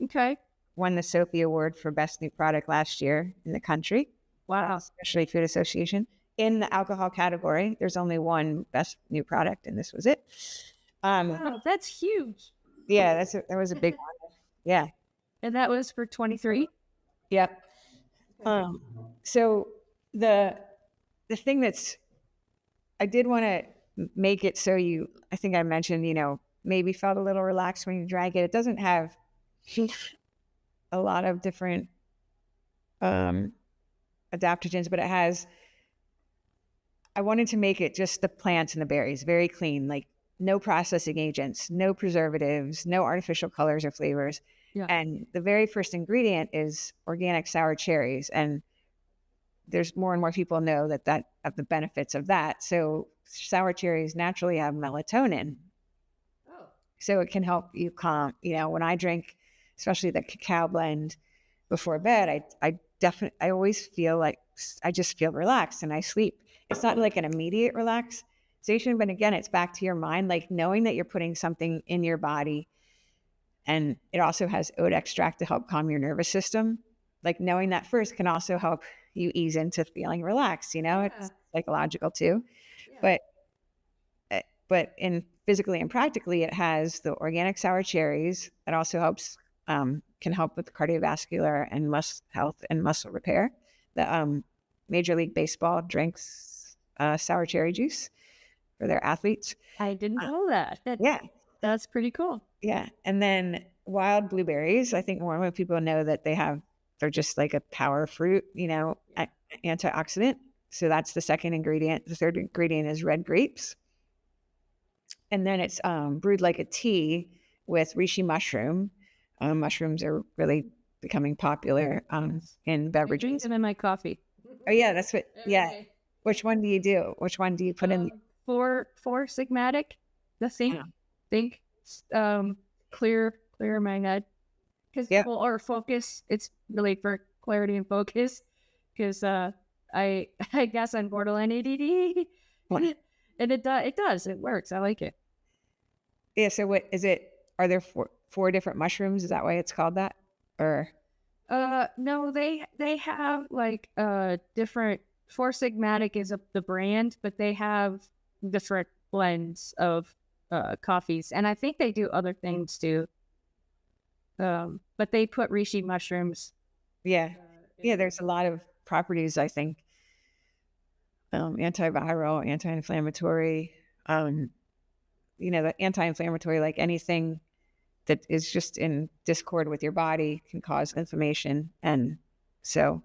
Okay. Won the Sophie Award for Best New Product last year in the country. Wow. Especially Food Association. In the alcohol category, there's only one Best New Product, and this was it. Wow, that's huge. Yeah, that was a big one. Yeah. And that was for 23? Yep. So the thing I did want to make it so I think I mentioned, maybe felt a little relaxed when you drank it. It doesn't have a lot of different adaptogens, but I wanted to make it just the plants and the berries, very clean, like no processing agents, no preservatives, no artificial colors or flavors. Yeah. And the very first ingredient is organic sour cherries. And there's more and more people know that of the benefits of that. So sour cherries naturally have melatonin. Oh. So it can help you calm. When I drink, especially the cacao blend before bed, I always feel like I just feel relaxed and I sleep. It's not like an immediate relaxation, but again, it's back to your mind, like knowing that you're putting something in your body. And it also has oat extract to help calm your nervous system. Like knowing that first can also help you ease into feeling relaxed. It's psychological too. Yeah. But physically and practically, it has the organic sour cherries. It also can help with cardiovascular and muscle health and muscle repair. The Major League Baseball drinks sour cherry juice for their athletes. I didn't know that. Yeah. That's pretty cool. Yeah. And then wild blueberries. I think more and more people know that they're just like a power fruit, antioxidant. So that's the second ingredient. The third ingredient is red grapes. And then it's brewed like a tea with reishi mushroom. Mushrooms are really becoming popular in beverages. I drink them in my coffee. Oh yeah, that's what. Yeah. Which one do you do? Which one do you put in? Four sigmatic. The think clear in my head. Or focus. It's really for clarity and focus. Because I guess I'm borderline ADD. And it does. It works. I like it. Yeah. So what is it? Are there four different mushrooms? Is that why it's called that? Or no, they have like different. Four Sigmatic is the brand, but they have different blends of coffees, and I think they do other things too. But they put reishi mushrooms. Yeah, there's a lot of properties, I think. Antiviral, anti-inflammatory. The anti-inflammatory, like anything that is just in discord with your body can cause inflammation. And so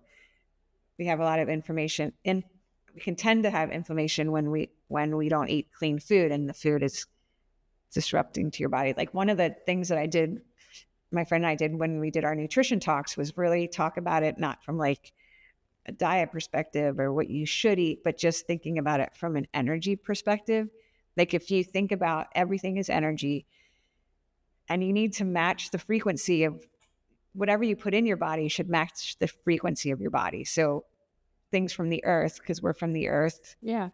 we have a lot of inflammation, and we can tend to have inflammation when we don't eat clean food and the food is disrupting to your body. Like one of the things that I did my friend and I did when we did our nutrition talks was really talk about it, not from like a diet perspective or what you should eat, but just thinking about it from an energy perspective. Like if you think about everything is energy and you need to match the frequency of whatever you put in your body should match the frequency of your body. So things from the earth, because we're from the earth, Yeah.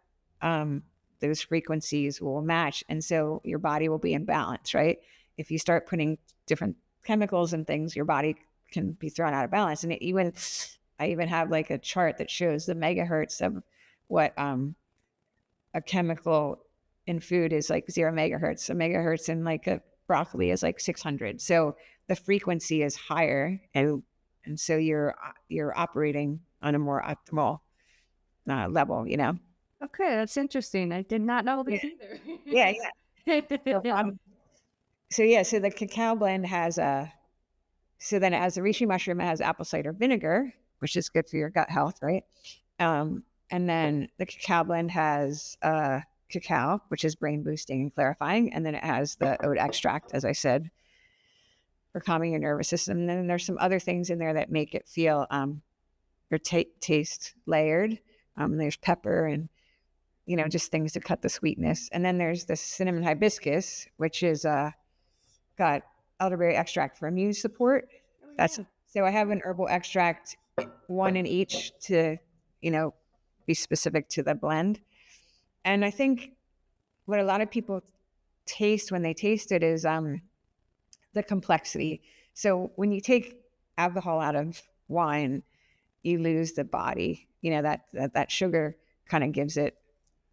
those frequencies will match. And so your body will be in balance, right? If you start putting different chemicals and things, your body can be thrown out of balance. And I even have like a chart that shows the megahertz of what a chemical in food is like 0 megahertz. A megahertz in like a broccoli is like 600. So the frequency is higher, and so you're operating on a more optimal level, you know. Okay, that's interesting. I did not know this Yeah, either. yeah. So the cacao blend has so then it has the reishi mushroom, it has apple cider vinegar, which is good for your gut health, right? And then the cacao blend has cacao, which is brain boosting and clarifying. And then it has the oat extract, as I said, for calming your nervous system. And then there's some other things in there that make it feel your taste layered. There's pepper and, you know, just things to cut the sweetness. And then there's the cinnamon hibiscus, which is got elderberry extract for immune support. So I have an herbal extract, one in each to, you know, be specific to the blend. And I think what a lot of people taste when they taste it is the complexity. So when you take alcohol out of wine, you lose the body. You know, that sugar kind of gives it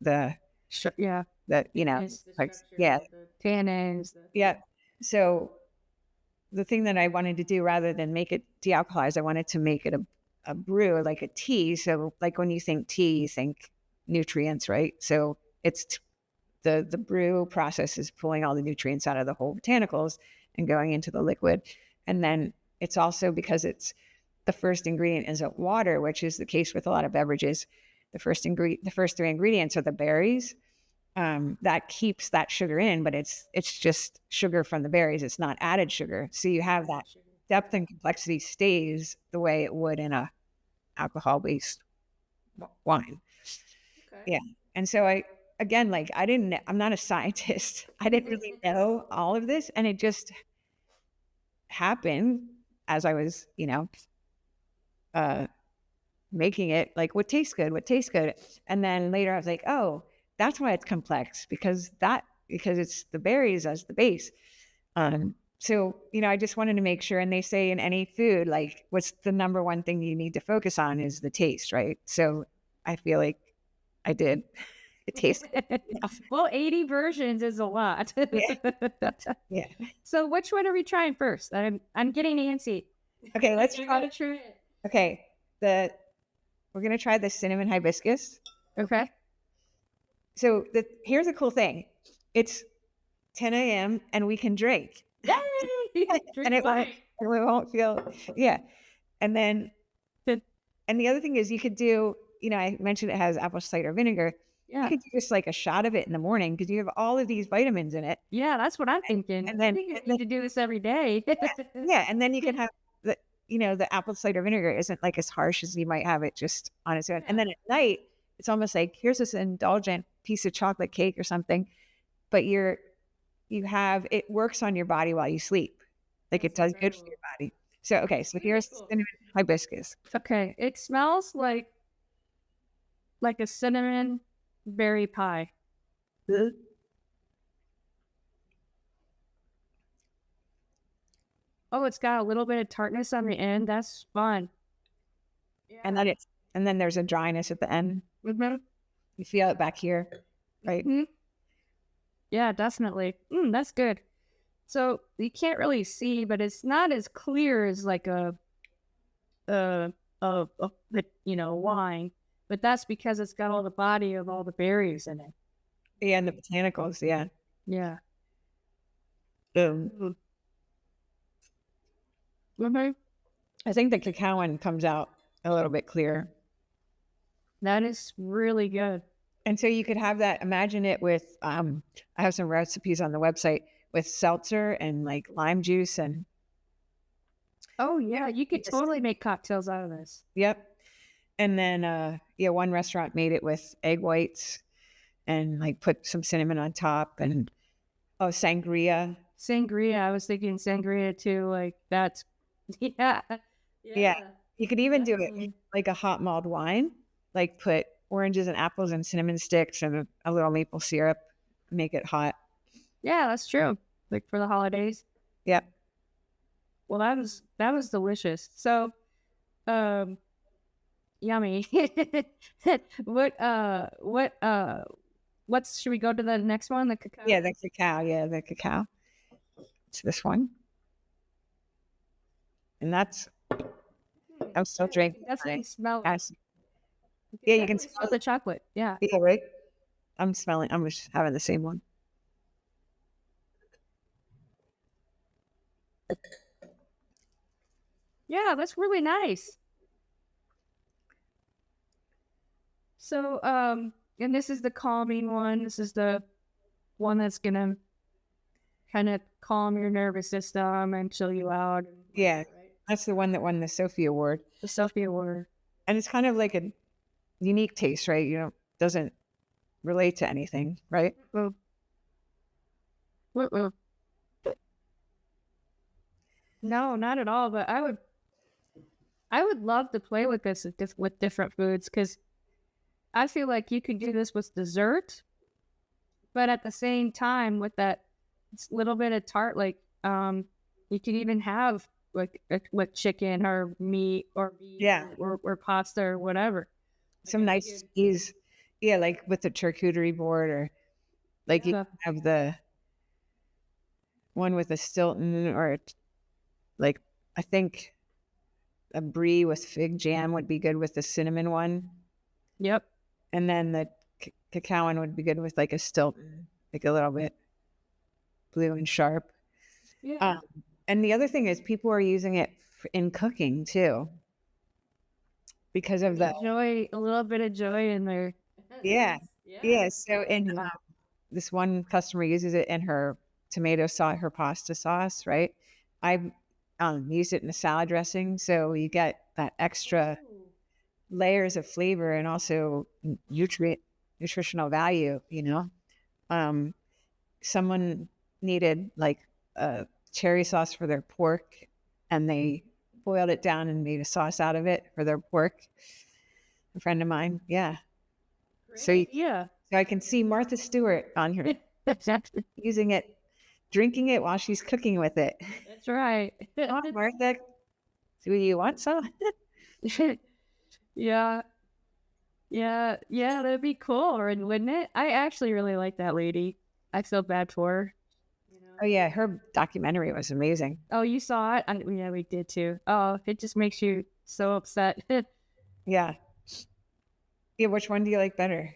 the Yeah. the, you know, like, yeah, The tannins. yeah. So the thing that I wanted to do, rather than make it de-alcoholized, I wanted to make it a brew, like a tea. So like when you think tea, you think nutrients, right? So it's the brew process is pulling all the nutrients out of the whole botanicals and going into the liquid. And then it's also because it's the first ingredient isn't water, which is the case with a lot of beverages. The first three ingredients are the berries. That keeps that sugar in, but it's just sugar from the berries. It's not added sugar. So you have that depth and complexity stays the way it would in a alcohol-based wine. Okay. Yeah. And so I'm not a scientist. I didn't really know all of this. And it just happened as I was, you know, making it like what tastes good. And then later I was like, oh, that's why it's complex because it's the berries as the base. So, you know, I just wanted to make sure, and they say in any food, like what's the number one thing you need to focus on is the taste, right? So I feel like I did. It tastes. Well, 80 versions is a lot. Yeah. So which one are we trying first? I'm getting antsy. Okay, let's I try. gotta try it. Okay, we're gonna try the cinnamon hibiscus. Okay. So here's a cool thing. It's 10 a.m. and we can drink. Yay! And we won't feel, yeah. And then, and the other thing is you could do, you know, I mentioned it has apple cider vinegar. Yeah. You could do just like a shot of it in the morning because you have all of these vitamins in it. Yeah, that's what I'm thinking. And then, I think I need to do this every day. yeah. And then you can have the, you know, the apple cider vinegar isn't like as harsh as you might have it just on its own. And then at night, it's almost like here's this indulgent piece of chocolate cake or something, but it works on your body while you sleep. Like it does good for your body. So, okay. So here's cinnamon hibiscus. Okay. It smells like a cinnamon berry pie. Oh, it's got a little bit of tartness on the end. That's fun. Yeah. And then there's a dryness at the end. Mm-hmm. You feel it back here, right? Mm-hmm. Yeah, definitely. That's good. So you can't really see, but it's not as clear as like a wine. But that's because it's got all the body of all the berries in it. Yeah, and the botanicals. Yeah. Yeah. Mm-hmm. I think the cacao one comes out a little bit clearer. That is really good. And so you could have that, imagine it with, I have some recipes on the website with seltzer and like lime juice and Oh yeah, you You could just totally make cocktails out of this. Yep. And then, yeah, one restaurant made it with egg whites and, like, put some cinnamon on top and oh, sangria. Sangria, I was thinking sangria too. Like that's yeah, Yeah. yeah, You could even do it definitely. like a hot mulled wine, like, put oranges and apples and cinnamon sticks and a little maple syrup, make it hot. Yeah, that's true. Like for the holidays. Yep. Well, that was delicious. So, um, yummy. What's should we go to the next one? The cacao. Yeah, the cacao, yeah, the cacao. It's this one, and that's I'm still Yeah, you drinking can definitely my smell it. acid. You can Yeah, you can definitely smell smell the chocolate. Yeah. it. Yeah, right? I'm just having the same one. Yeah, that's really nice. So, and this is the calming one. This is the one that's gonna kind of calm your nervous system and chill you out and Yeah, whatnot, right? that's the one that won the Sophie Award, The Sophia order. and it's kind of like a unique taste, right? Doesn't relate to anything, right? Well, well, no, not at all. But I would love to play with this with different foods because I feel like you could do this with dessert, but at the same time with that little bit of tart, like you could even have like with chicken or meat or beef Yeah, or pasta or whatever. Like some I think nice cheese. Yeah, like with the charcuterie board, or like you yeah, have the one with a Stilton, or like I think a brie with fig jam would be good with the cinnamon one, yep, and then the cacao one would be good with like a Stilton, like a little bit blue and sharp. yeah. Um, and the other thing is people are using it in cooking too because of the Joy, a little bit of joy in there. yeah, Yeah, yeah. that's So cool. in this one customer uses it in her tomato sauce, her pasta sauce, right? I've used it in a salad dressing, so you get that extra Ooh. layers of flavor and also nutritional value. Um, someone needed like a cherry sauce for their pork, and they boiled it down and made a sauce out of it for their pork. A friend of mine, yeah. So, Great. Yeah. so I can see Martha Stewart on here That's using it, drinking it while she's cooking with it. right. Come on, Martha, do you want some? Yeah. Yeah. Yeah. That'd be cool, wouldn't it? I actually really like that lady. I feel bad for her. You know? Oh yeah, her documentary was amazing. Oh, you saw it? Yeah, we did too. Oh, it just makes you so upset. Yeah, yeah. Which one do you like better?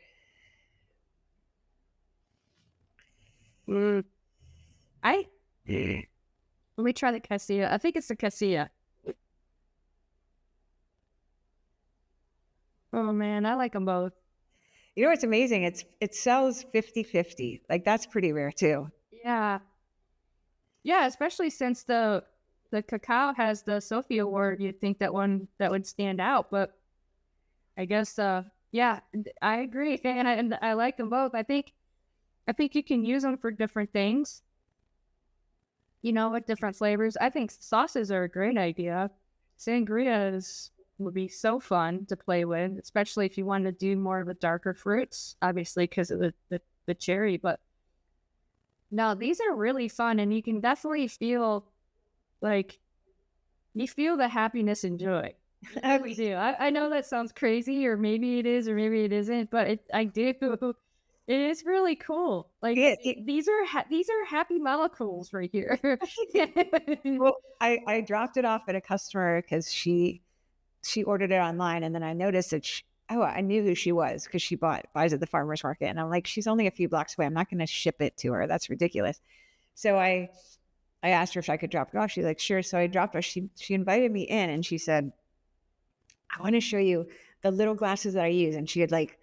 Mm. I Let me try the casilla. I think it's the casilla. Oh man, I like them both. You know what's amazing? It sells 50/50. Like that's pretty rare too. Yeah. Yeah, especially since the cacao has the Sophie Award, you'd think that would stand out, but I guess yeah, I agree. And I like them both. I think you can use them for different things, with different flavors. I think sauces are a great idea. Sangrias would be so fun to play with, especially if you want to do more of the darker fruits, obviously because of the cherry, but no, these are really fun, and you can definitely feel like you feel the happiness and joy. You Oh, really do. I know that sounds crazy, or maybe it is, or maybe it isn't, but I do. It is really cool. Like yeah. these are happy molecules right here. Well, I dropped it off at a customer because she ordered it online, and then I noticed that I knew who she was because she buys at the farmer's market, and I'm like, she's only a few blocks away. I'm not going to ship it to her. That's ridiculous. So I asked her if I could drop it off. She's like, sure. So I dropped her. She invited me in, and she said, I want to show you the little glasses that I use. And she had like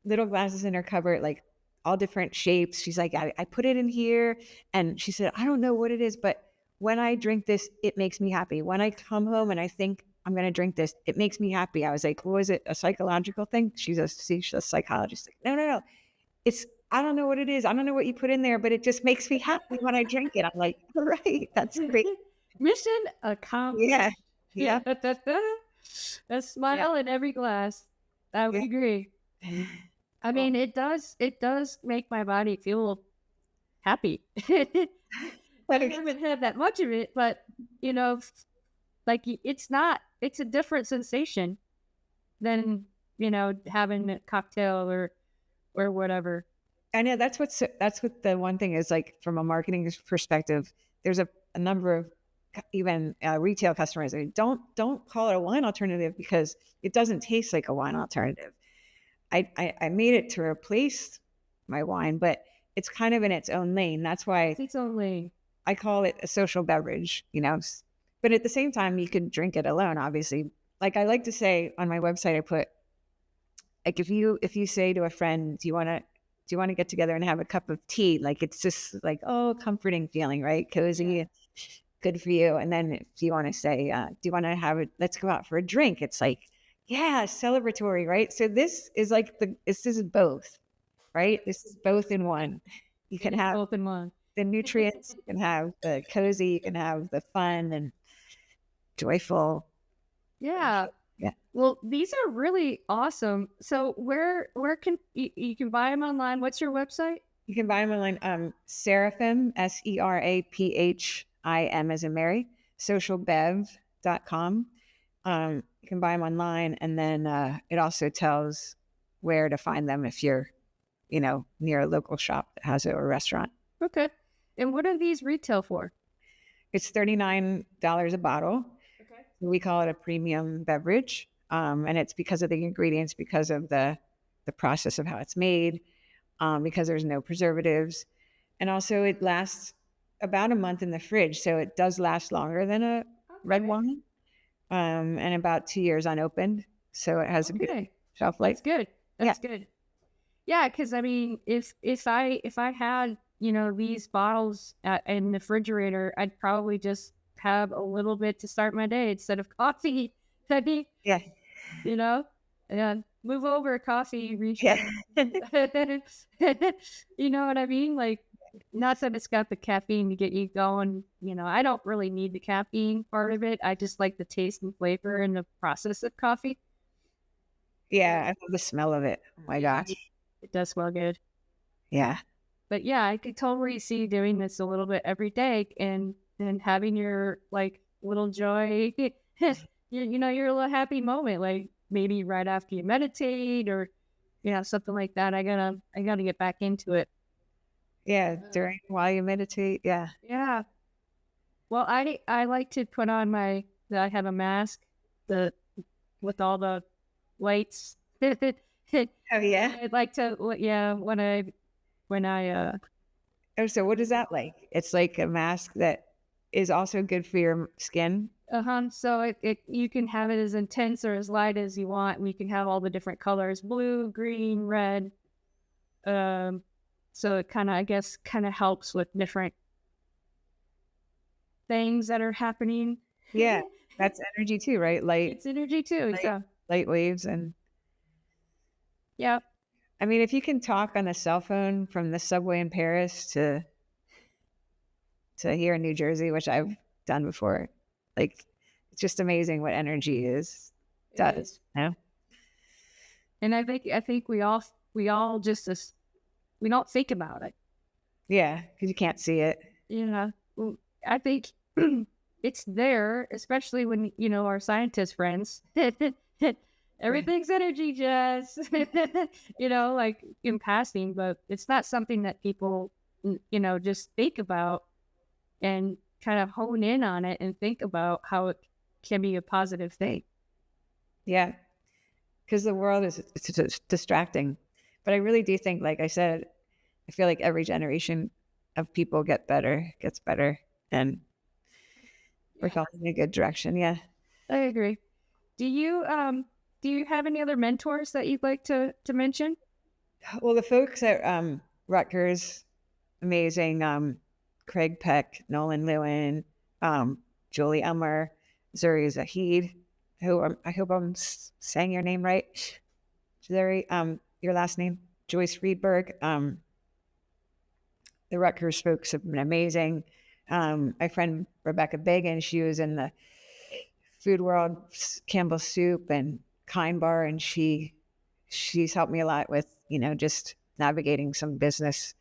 little glasses in her cupboard, like all different shapes. She's like, I put it in here. And she said, I don't know what it is, but when I drink this, it makes me happy. When I come home and I think I'm going to drink this, it makes me happy. I was like, was it a psychological thing? She's a psychologist. Like, no, no, no. It's, I don't know what it is. I don't know what you put in there, but it just makes me happy when I drink it. I'm like, all right, that's great. Mission accomplished. Yeah. Yeah. A smile in every glass. I would agree. I mean, it does make my body feel happy. I haven't had that much of it, but like it's a different sensation than, having a cocktail or whatever. I know that's what the one thing is, like, from a marketing perspective, there's a number of even retail customers that don't call it a wine alternative because it doesn't taste like a wine alternative. I made it to replace my wine, but it's kind of in its own lane. That's why It's its own lane. I call it a social beverage, but at the same time, you could drink it alone, obviously. Like, I like to say on my website, I put, like, if you say to a friend, do you want to get together and have a cup of tea? Like, it's just like, oh, comforting feeling, right? Cozy, good for you. And then if you want to say, do you want to have it? Let's go out for a drink. It's like, yeah, celebratory, right? So this is like this is both, right? This is both in one. You can have both in one. The nutrients, you can have the cozy, you can have the fun and joyful. Yeah. Yeah. Well, these are really awesome. So where can you can buy them online? What's your website? You can buy them online. Seraphim, SERAPHIM as in Mary, socialbev.com. You can buy them online, and then it also tells where to find them if you're, near a local shop that has it or a restaurant. Okay. And what are these retail for? It's $39 a bottle. Okay. We call it a premium beverage. And it's because of the ingredients, because of the process of how it's made, because there's no preservatives. And also it lasts about a month in the fridge. So it does last longer than a red wine, and about 2 years unopened. So it has a good shelf life. That's good. That's good. Yeah. Cause I mean, if I had, these bottles in the refrigerator, I'd probably just have a little bit to start my day instead of coffee. Yeah. And move over coffee. Yeah. You know what I mean? Like, not that it's got the caffeine to get you going. I don't really need the caffeine part of it. I just like the taste and flavor and the process of coffee. Yeah. I love the smell of it. Oh my gosh. It does smell good. Yeah. But yeah, I could totally see you doing this a little bit every day and having your little joy, your little happy moment, like maybe right after you meditate or, something like that. I gotta get back into it. Yeah. While you meditate. Yeah. Yeah. Well, I like to put on I have a mask with all the lights. Oh yeah. I'd like to, when I Oh, so what is that like? It's like a mask that is also good for your skin. So you can have it as intense or as light as you want. We can have all the different colors: blue, green, red. So it kind of helps with different things that are happening. Yeah, that's energy too, right? It's energy too. Light waves and. Yeah. I mean, if you can talk on a cell phone from the subway in Paris to here in New Jersey, which I've done before, like, it's just amazing what energy does. No? And I think we all just we don't think about it. Yeah, because you can't see it. I think it's there, especially when our scientist friends. Everything's energy, Jess. Like in passing, but it's not something that people, just think about and kind of hone in on it and think about how it can be a positive thing. Yeah, because the world it's distracting. But I really do think, like I said, I feel like every generation of people gets better, and we're going in a good direction. Yeah, I agree. Do you have any other mentors that you'd like to mention? Well, the folks at Rutgers, amazing. Craig Peck, Nolan Lewin, Julie Elmer, Zuri Zahid, I hope I'm saying your name right. Zuri, your last name, Joyce Friedberg. The Rutgers folks have been amazing. My friend Rebecca Bagan, she was in the Food World, Campbell Soup and Kind Bar, and she's helped me a lot with, just navigating some business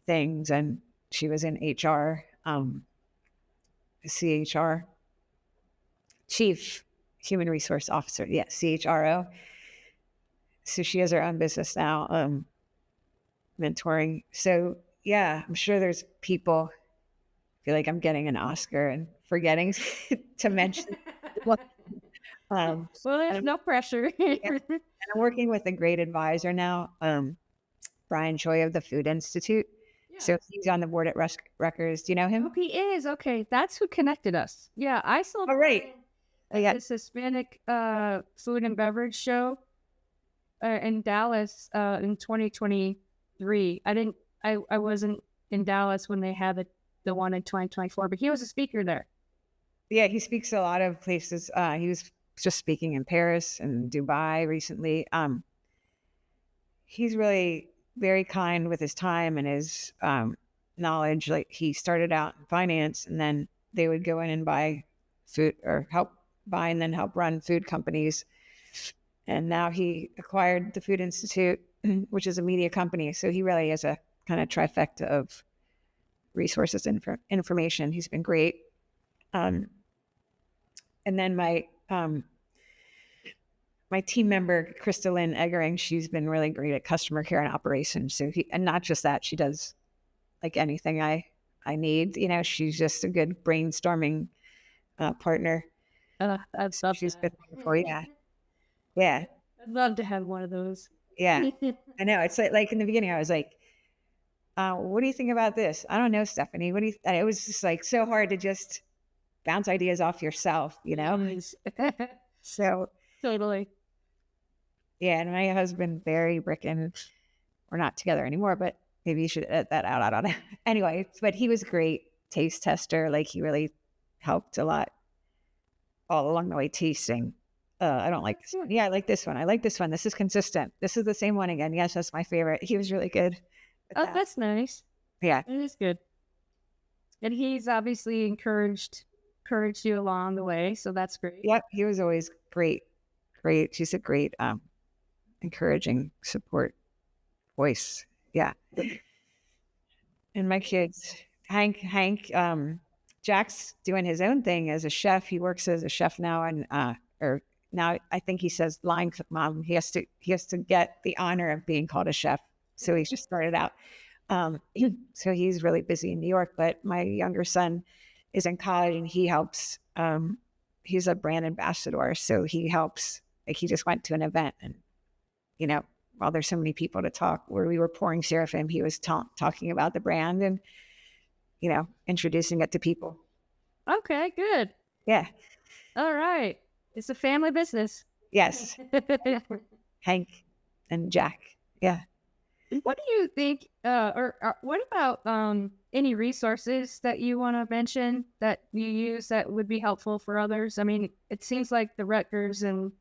things. And she was in HR, CHR, Chief Human Resource Officer. Yeah, CHRO. So she has her own business now, mentoring. So yeah, I'm sure there's people feel like I'm getting an Oscar and forgetting to mention. Well, Well, there's no pressure. I'm working with a great advisor now, Brian Choi of the Food Institute. So he's on the board at Rutgers. Do you know him? Oh, he is. Okay. That's who connected us. Yeah. I saw Oh, right. this Hispanic food and beverage show in Dallas in 2023. I wasn't in Dallas when they had the one in 2024, but he was a speaker there. Yeah, he speaks a lot of places. He was just speaking in Paris and Dubai recently. He's really very kind with his time and his knowledge. Like, he started out in finance, and then they would go in and buy food, or help buy and then help run food companies. And now he acquired the Food Institute, which is a media company. So he really is a kind of trifecta of resources and information. He's been great. And then my team member, Krista Lynn Eggering, she's been really great at customer care and operations. So and not just that, she does like anything I need. She's just a good brainstorming partner. I'd love She's that. been wonderful. Yeah. I'd love to have one of those. Yeah. I know. It's like in the beginning, I was like, what do you think about this? I don't know, Stephanie. What do you? And it was just like so hard to just bounce ideas off yourself, So Totally. yeah. And my husband, Barry Bricken, we're not together anymore, but maybe you should edit that out. I don't know. Anyway, but he was a great taste tester. Like, he really helped a lot all along the way tasting. I don't like this one. Yeah, I like this one. I like this one. This is consistent. This is the same one again. Yes, that's my favorite. He was really good. Oh, that's nice. Yeah. It is good. And he's obviously encouraged you along the way. So that's great. Yep. He was always great. Great. She's a great, encouraging support voice. Yeah. And my kids, Hank, Jack's doing his own thing as a chef. He works as a chef now, and now I think he says line cook mom. He has to get the honor of being called a chef. So he's just started out. So he's really busy in New York. But my younger son is in college, and he helps. He's a brand ambassador, so he helps. Like, he just went to an event, and while there's so many people to talk, where we were pouring Seraphim, he was talking about the brand and introducing it to people. Okay, good. Yeah. All right. It's a family business. Yes. Hank and Jack. Yeah. What do you think, or what about any resources that you want to mention that you use that would be helpful for others? I mean, it seems like the Rutgers and...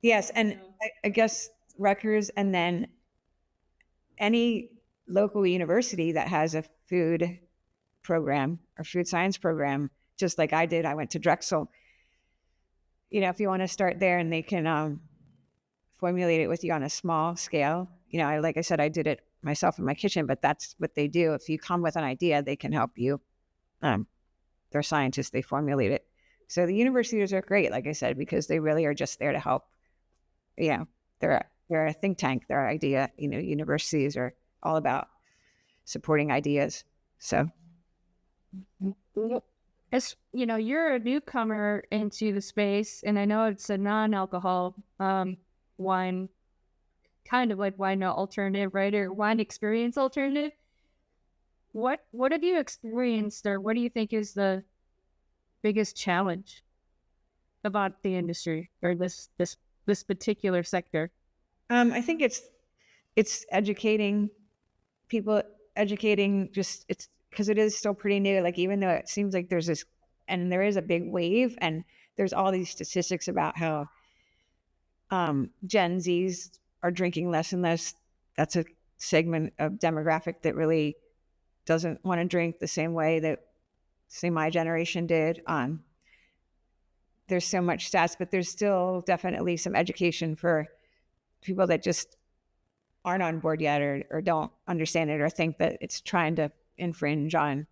Yes, and I guess Rutgers, and then any local university that has a food program or food science program, just like I did. I went to Drexel. If you want to start there, and they can formulate it with you on a small scale. Like I said, I did it myself in my kitchen, but that's what they do. If you come with an idea, they can help you. They're scientists, they formulate it. So the universities are great, like I said, because they really are just there to help. They're a think tank. Their idea, universities are all about supporting ideas. So, as you're a newcomer into the space, and I know it's a non-alcohol wine, kind of like wine alternative, right? Or wine experience alternative. What have you experienced, or what do you think is the biggest challenge about the industry, or this particular sector? I think it's educating people, it's because it is still pretty new. Like, even though it seems like there's this and there is a big wave, and there's all these statistics about how Gen Zs are drinking less and less. That's a segment of demographic that really doesn't want to drink the same way that, say, my generation did. There's so much stats, but there's still definitely some education for people that just aren't on board yet, or don't understand it, or think that it's trying to infringe on,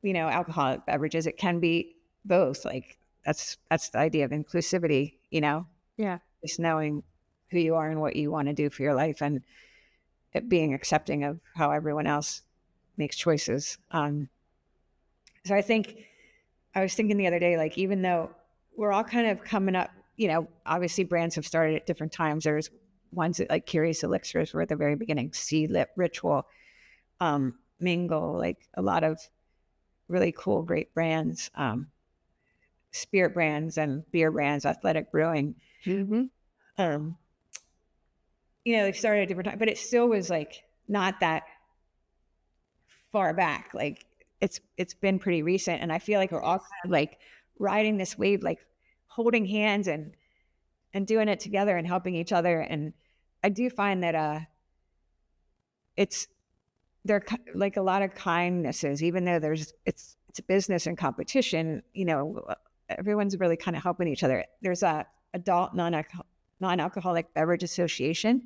alcoholic beverages. It can be both. Like that's the idea of inclusivity, Yeah. just knowing who you are and what you want to do for your life, and it being accepting of how everyone else makes choices. So I think I was thinking the other day, like, even though we're all kind of coming up, obviously brands have started at different times. There's ones that, like Curious Elixirs were at the very beginning, Sea Lip, Ritual, Mingle, like a lot of really cool, great brands, spirit brands and beer brands, Athletic Brewing. Mm-hmm. They started at different times, but it still was like not that far back. Like it's been pretty recent, and I feel like we're all kind of like riding this wave, like holding hands and doing it together and helping each other. And I do find that there like a lot of kindnesses, even though it's a business and competition. Everyone's really kind of helping each other. There's a adult non-alcoholic beverage association.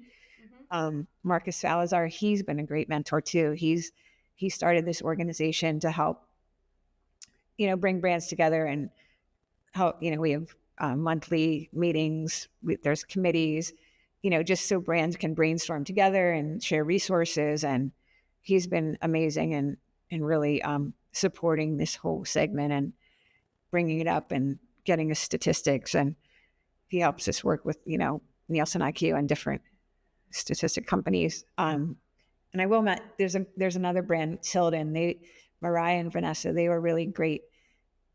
Marcus Salazar, he's been a great mentor too. He started this organization to help, bring brands together and help. We have monthly meetings. There's committees, just so brands can brainstorm together and share resources. And he's been amazing and really supporting this whole segment and bringing it up and getting us statistics. And he helps us work with, Nielsen IQ and different statistic companies. And I will admit, there's another brand, Tilden. Mariah and Vanessa, they were really great.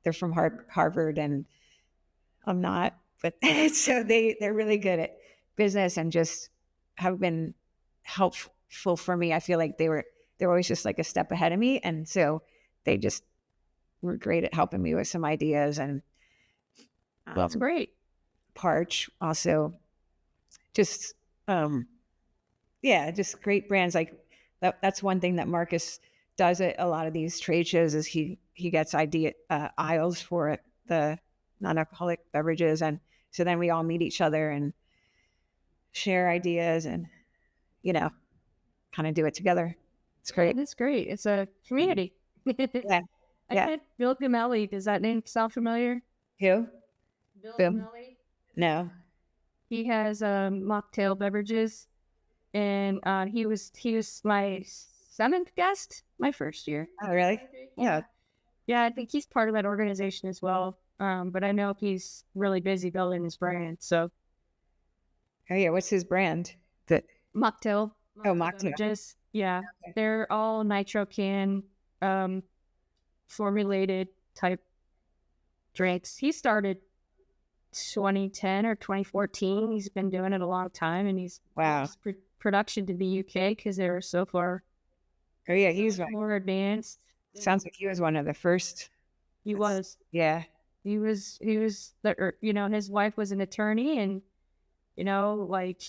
They're from Harvard, and I'm not, but so they're really good at business and just have been helpful for me. I feel like they're always just like a step ahead of me, and so they just were great at helping me with some ideas. And That's great. Parch also, just just great brands. Like that's one thing that Marcus does at a lot of these trade shows, is he gets aisles for the non-alcoholic beverages, and so then we all meet each other and share ideas and kind of do it together. It's great. That's great. It's a community. Yeah. I had Bill Gamelli. Does that name sound familiar? Who? Bill Bill? Gamelli. No. He has mocktail beverages, and he was my 7th guest my first year. Oh, really? Yeah. Yeah, I think he's part of that organization as well. But I know he's really busy building his brand. So. Oh yeah, what's his brand? Mocktail. Oh, mocktail. Beverages. Yeah, Okay. They're all nitro can formulated type drinks. He started 2010 or 2014. He's been doing it a long time, and he's production to the UK because they were so far. Oh yeah, he's more advanced. Sounds like he was one of the first. He was. Yeah. He was his wife was an attorney, and like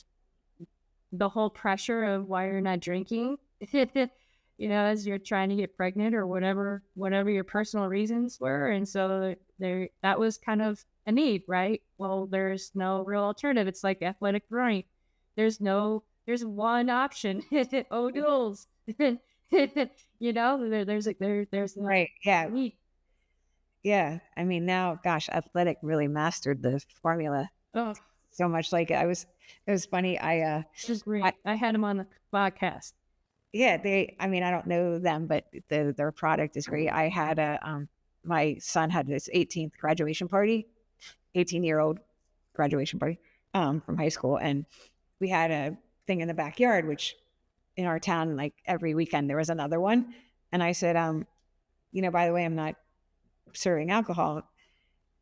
the whole pressure of why you're not drinking, as you're trying to get pregnant or whatever your personal reasons were. And so that was kind of a need, right? Well, there's no real alternative. It's like athletic brewing. There's one option. O'Doul's. There's right. Yeah. need. Yeah. I mean, now, gosh, Athletic really mastered the formula. Oh, so much. Like it was funny. I had him on the podcast. Yeah, I don't know them, but their product is great. I had my son had his 18th graduation party, 18-year-old graduation party from high school. And we had a thing in the backyard, which in our town, like every weekend there was another one. And I said, by the way, I'm not serving alcohol.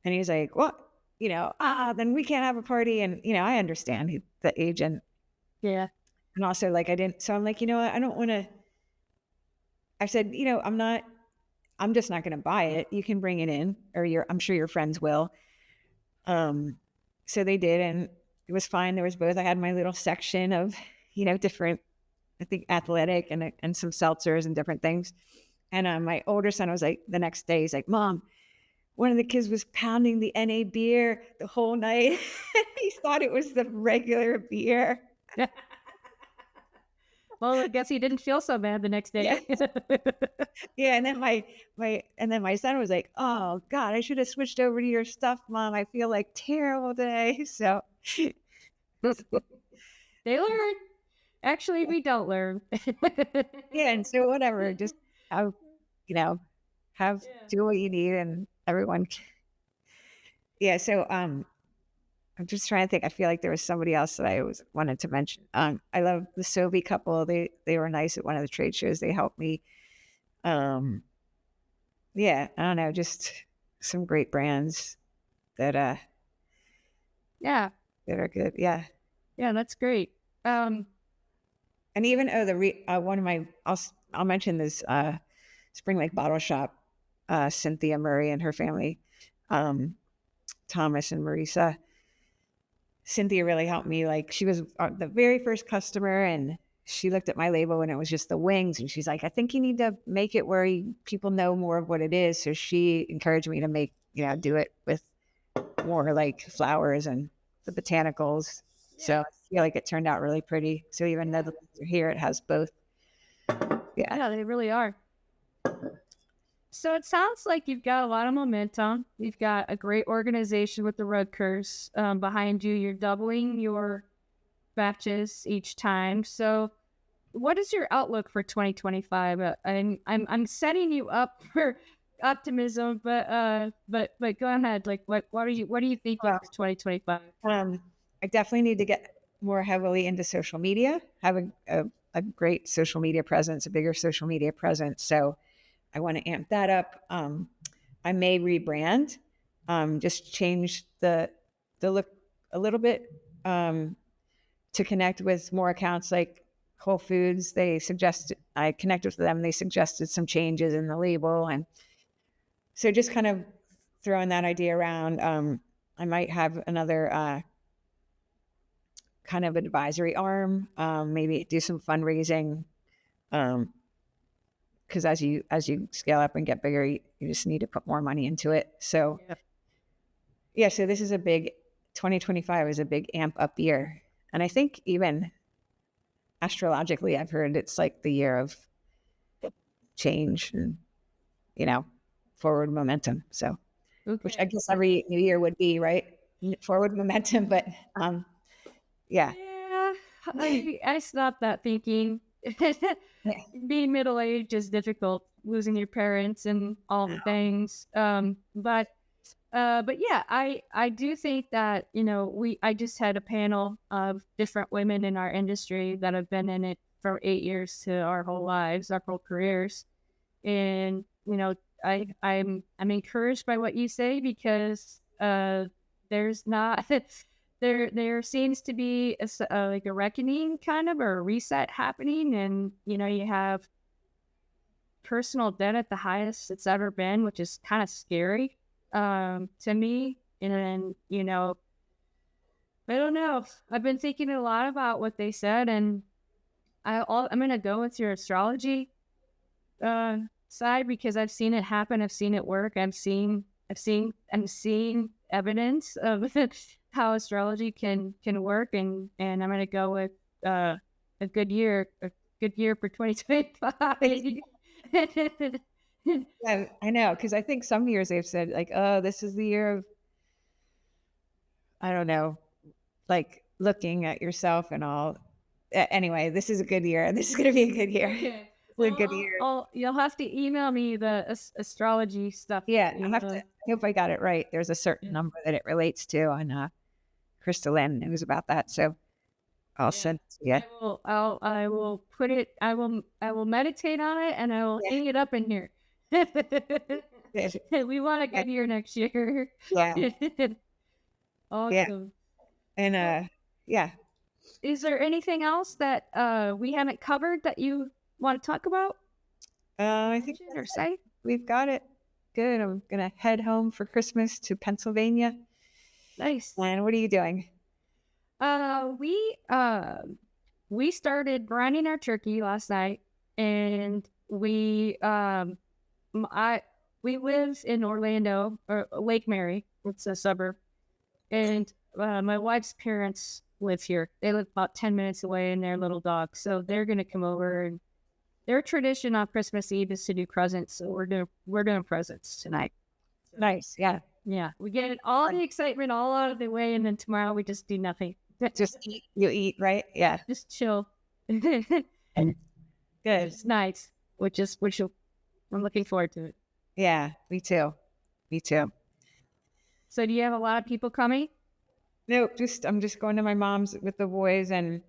And he's like, well, then we can't have a party. And, I understand the age and also like, I didn't, so I'm like, what? I don't want to, I said, I'm not I'm just not going to buy it. You can bring it in, or I'm sure your friends will. So they did, and it was fine. There was both. I had my little section of, different, I think, athletic and some seltzers and different things. And my older son was like, the next day, he's like, Mom, one of the kids was pounding the NA beer the whole night. He thought it was the regular beer. Well, I guess he didn't feel so bad the next day. Yeah. Yeah, and then my son was like, "Oh God, I should have switched over to your stuff, Mom. I feel like terrible today." So They learn. Actually, we don't learn. yeah, and so whatever, just have have do what you need, and everyone. Yeah, so I'm just trying to think. I feel like there was somebody else that I wanted to mention. I love the Sobe couple. They were nice at one of the trade shows. They helped me. Yeah, I don't know, just some great brands that Yeah. that are good. Yeah. Yeah, that's great. And even one of my I'll mention this Spring Lake Bottle Shop, Cynthia Murray and her family, Thomas and Marisa. Cynthia really helped me. Like, she was the very first customer, and she looked at my label and it was just the wings, and she's like, I think you need to make it where people know more of what it is. So she encouraged me to do it with more like flowers and the botanicals. So I feel like it turned out really pretty. So even though the wings are here, it has both. Yeah, they really are. So it sounds like you've got a lot of momentum. You've got a great organization with the Rutgers behind you. You're doubling your batches each time. So what is your outlook for 2025? I'm setting you up for optimism, but go ahead. Like, what are you thinking for 2025? I definitely need to get more heavily into social media, have a great social media presence, a bigger social media presence. So I want to amp that up. I may rebrand, just change the look a little bit, to connect with more accounts like Whole Foods. I connected with them. They suggested some changes in the label. And so just kind of throwing that idea around. I might have another, kind of advisory arm, maybe do some fundraising. Because as you scale up and get bigger, you just need to put more money into it. So so this is 2025 is a big amp up year. And I think even astrologically, I've heard it's like the year of change and, forward momentum. So, which I guess every new year would be, right? Forward momentum. But yeah. I stopped that thinking. Being middle-aged is difficult, losing your parents and all the things. But yeah, I do think that, I just had a panel of different women in our industry that have been in it from 8 years to our whole lives, our whole careers. And, I'm encouraged by what you say, because there's not there seems to be like a reckoning kind of, or a reset happening. And, you have personal debt at the highest it's ever been, which is kind of scary to me. And then, I don't know. I've been thinking a lot about what they said, and I'm going to go with your astrology side, because I've seen it happen. I've seen it work. I'm seeing evidence of how astrology can work, and I'm going to go with a good year for 2025. Yeah, I know, because I think some years they've said like, oh, this is the year of, I don't know, like looking at yourself and all. Anyway, this is a good year. This is going to be a good year. Okay. A good year. You'll have to email me the astrology stuff. Yeah, I hope I got it right. There's a certain number that it relates to on Crystalline knows about that. So I'll send it to you. I will put it. I will meditate on it, and I will hang it up in here. We want a good year next year. Yeah. Awesome. And is there anything else that we haven't covered that you want to talk about? I think or say. we've got it. Good. I'm gonna head home for Christmas to Pennsylvania. Nice. And what are you doing? We started brining our turkey last night, and we live in Orlando, or Lake Mary. It's a suburb, and my wife's parents live here. They live about 10 minutes away, and their little dog. So they're gonna come over, and their tradition on Christmas Eve is to do presents. So we're doing presents tonight. Nice. Yeah. Yeah, we get all the excitement all out of the way, and then tomorrow we just do nothing. Just eat. You eat, right? Yeah. Just chill. Good. It's nice, I'm looking forward to it. Yeah. Me too. Me too. So do you have a lot of people coming? No, I'm just going to my mom's with the boys, and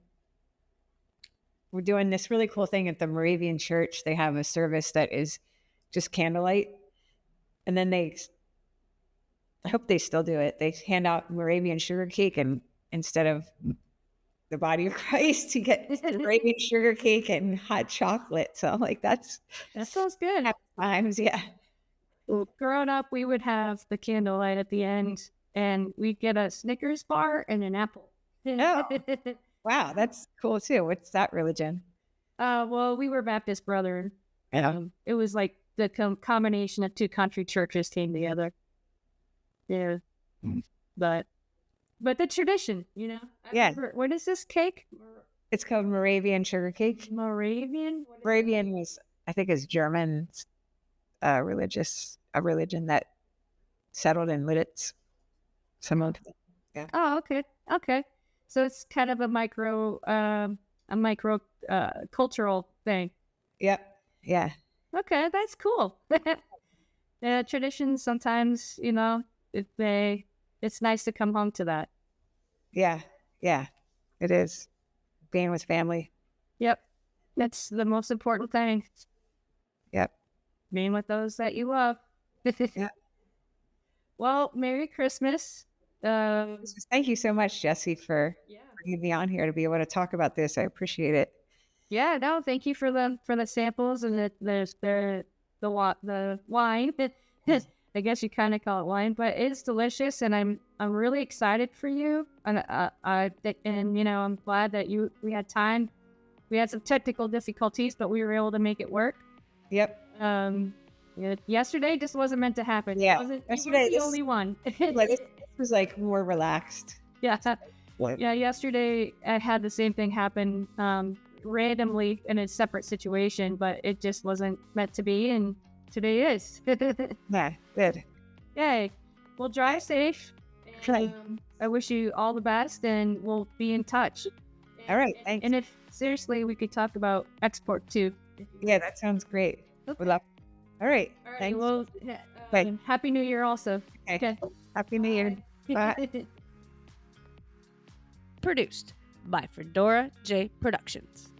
we're doing this really cool thing at the Moravian church. They have a service that is just candlelight, and then I hope they still do it. They hand out Moravian sugar cake, and instead of the body of Christ, you get Moravian sugar cake and hot chocolate. So I'm like, That sounds good. happy times. Yeah. Well, growing up, we would have the candlelight at the end, and we'd get a Snickers bar and an apple. Oh. Wow, that's cool too. What's that religion? Well, we were Baptist Brethren. It was like the combination of two country churches came together. Yeah, but the tradition, Yeah. What is this cake? It's called Moravian sugar cake. Moravian. Moravian is, I think, is German a religion that settled in Lidditz. Oh, okay. So it's kind of a micro cultural thing. Yep. Yeah. Okay, that's cool. The traditions sometimes, it's nice to come home to that. Yeah. Yeah. It is. Being with family. Yep. That's the most important thing. Yep. Being with those that you love. Yeah. Well, Merry Christmas. Thank you so much, Jesse, for bringing me on here to be able to talk about this. I appreciate it. Yeah, no, thank you for the samples and the wine. I guess you kind of call it wine, but it's delicious, and I'm really excited for you. And I'm glad that we had time. We had some technical difficulties, but we were able to make it work. Yep. Yesterday just wasn't meant to happen. Yeah. Yesterday, the only one. This was like more relaxed. Yeah. Yeah. Yesterday, I had the same thing happen randomly in a separate situation, but it just wasn't meant to be, and today is. Yeah. Good. Yay. Well, drive safe. And, I wish you all the best, and we'll be in touch. All right. Thanks. And if seriously, we could talk about export too. Yeah, that sounds great. Okay. All right. All right. Thanks. Well, Bye. Happy New Year also. Okay. Happy New Year. Bye. Produced by Fedora J Productions.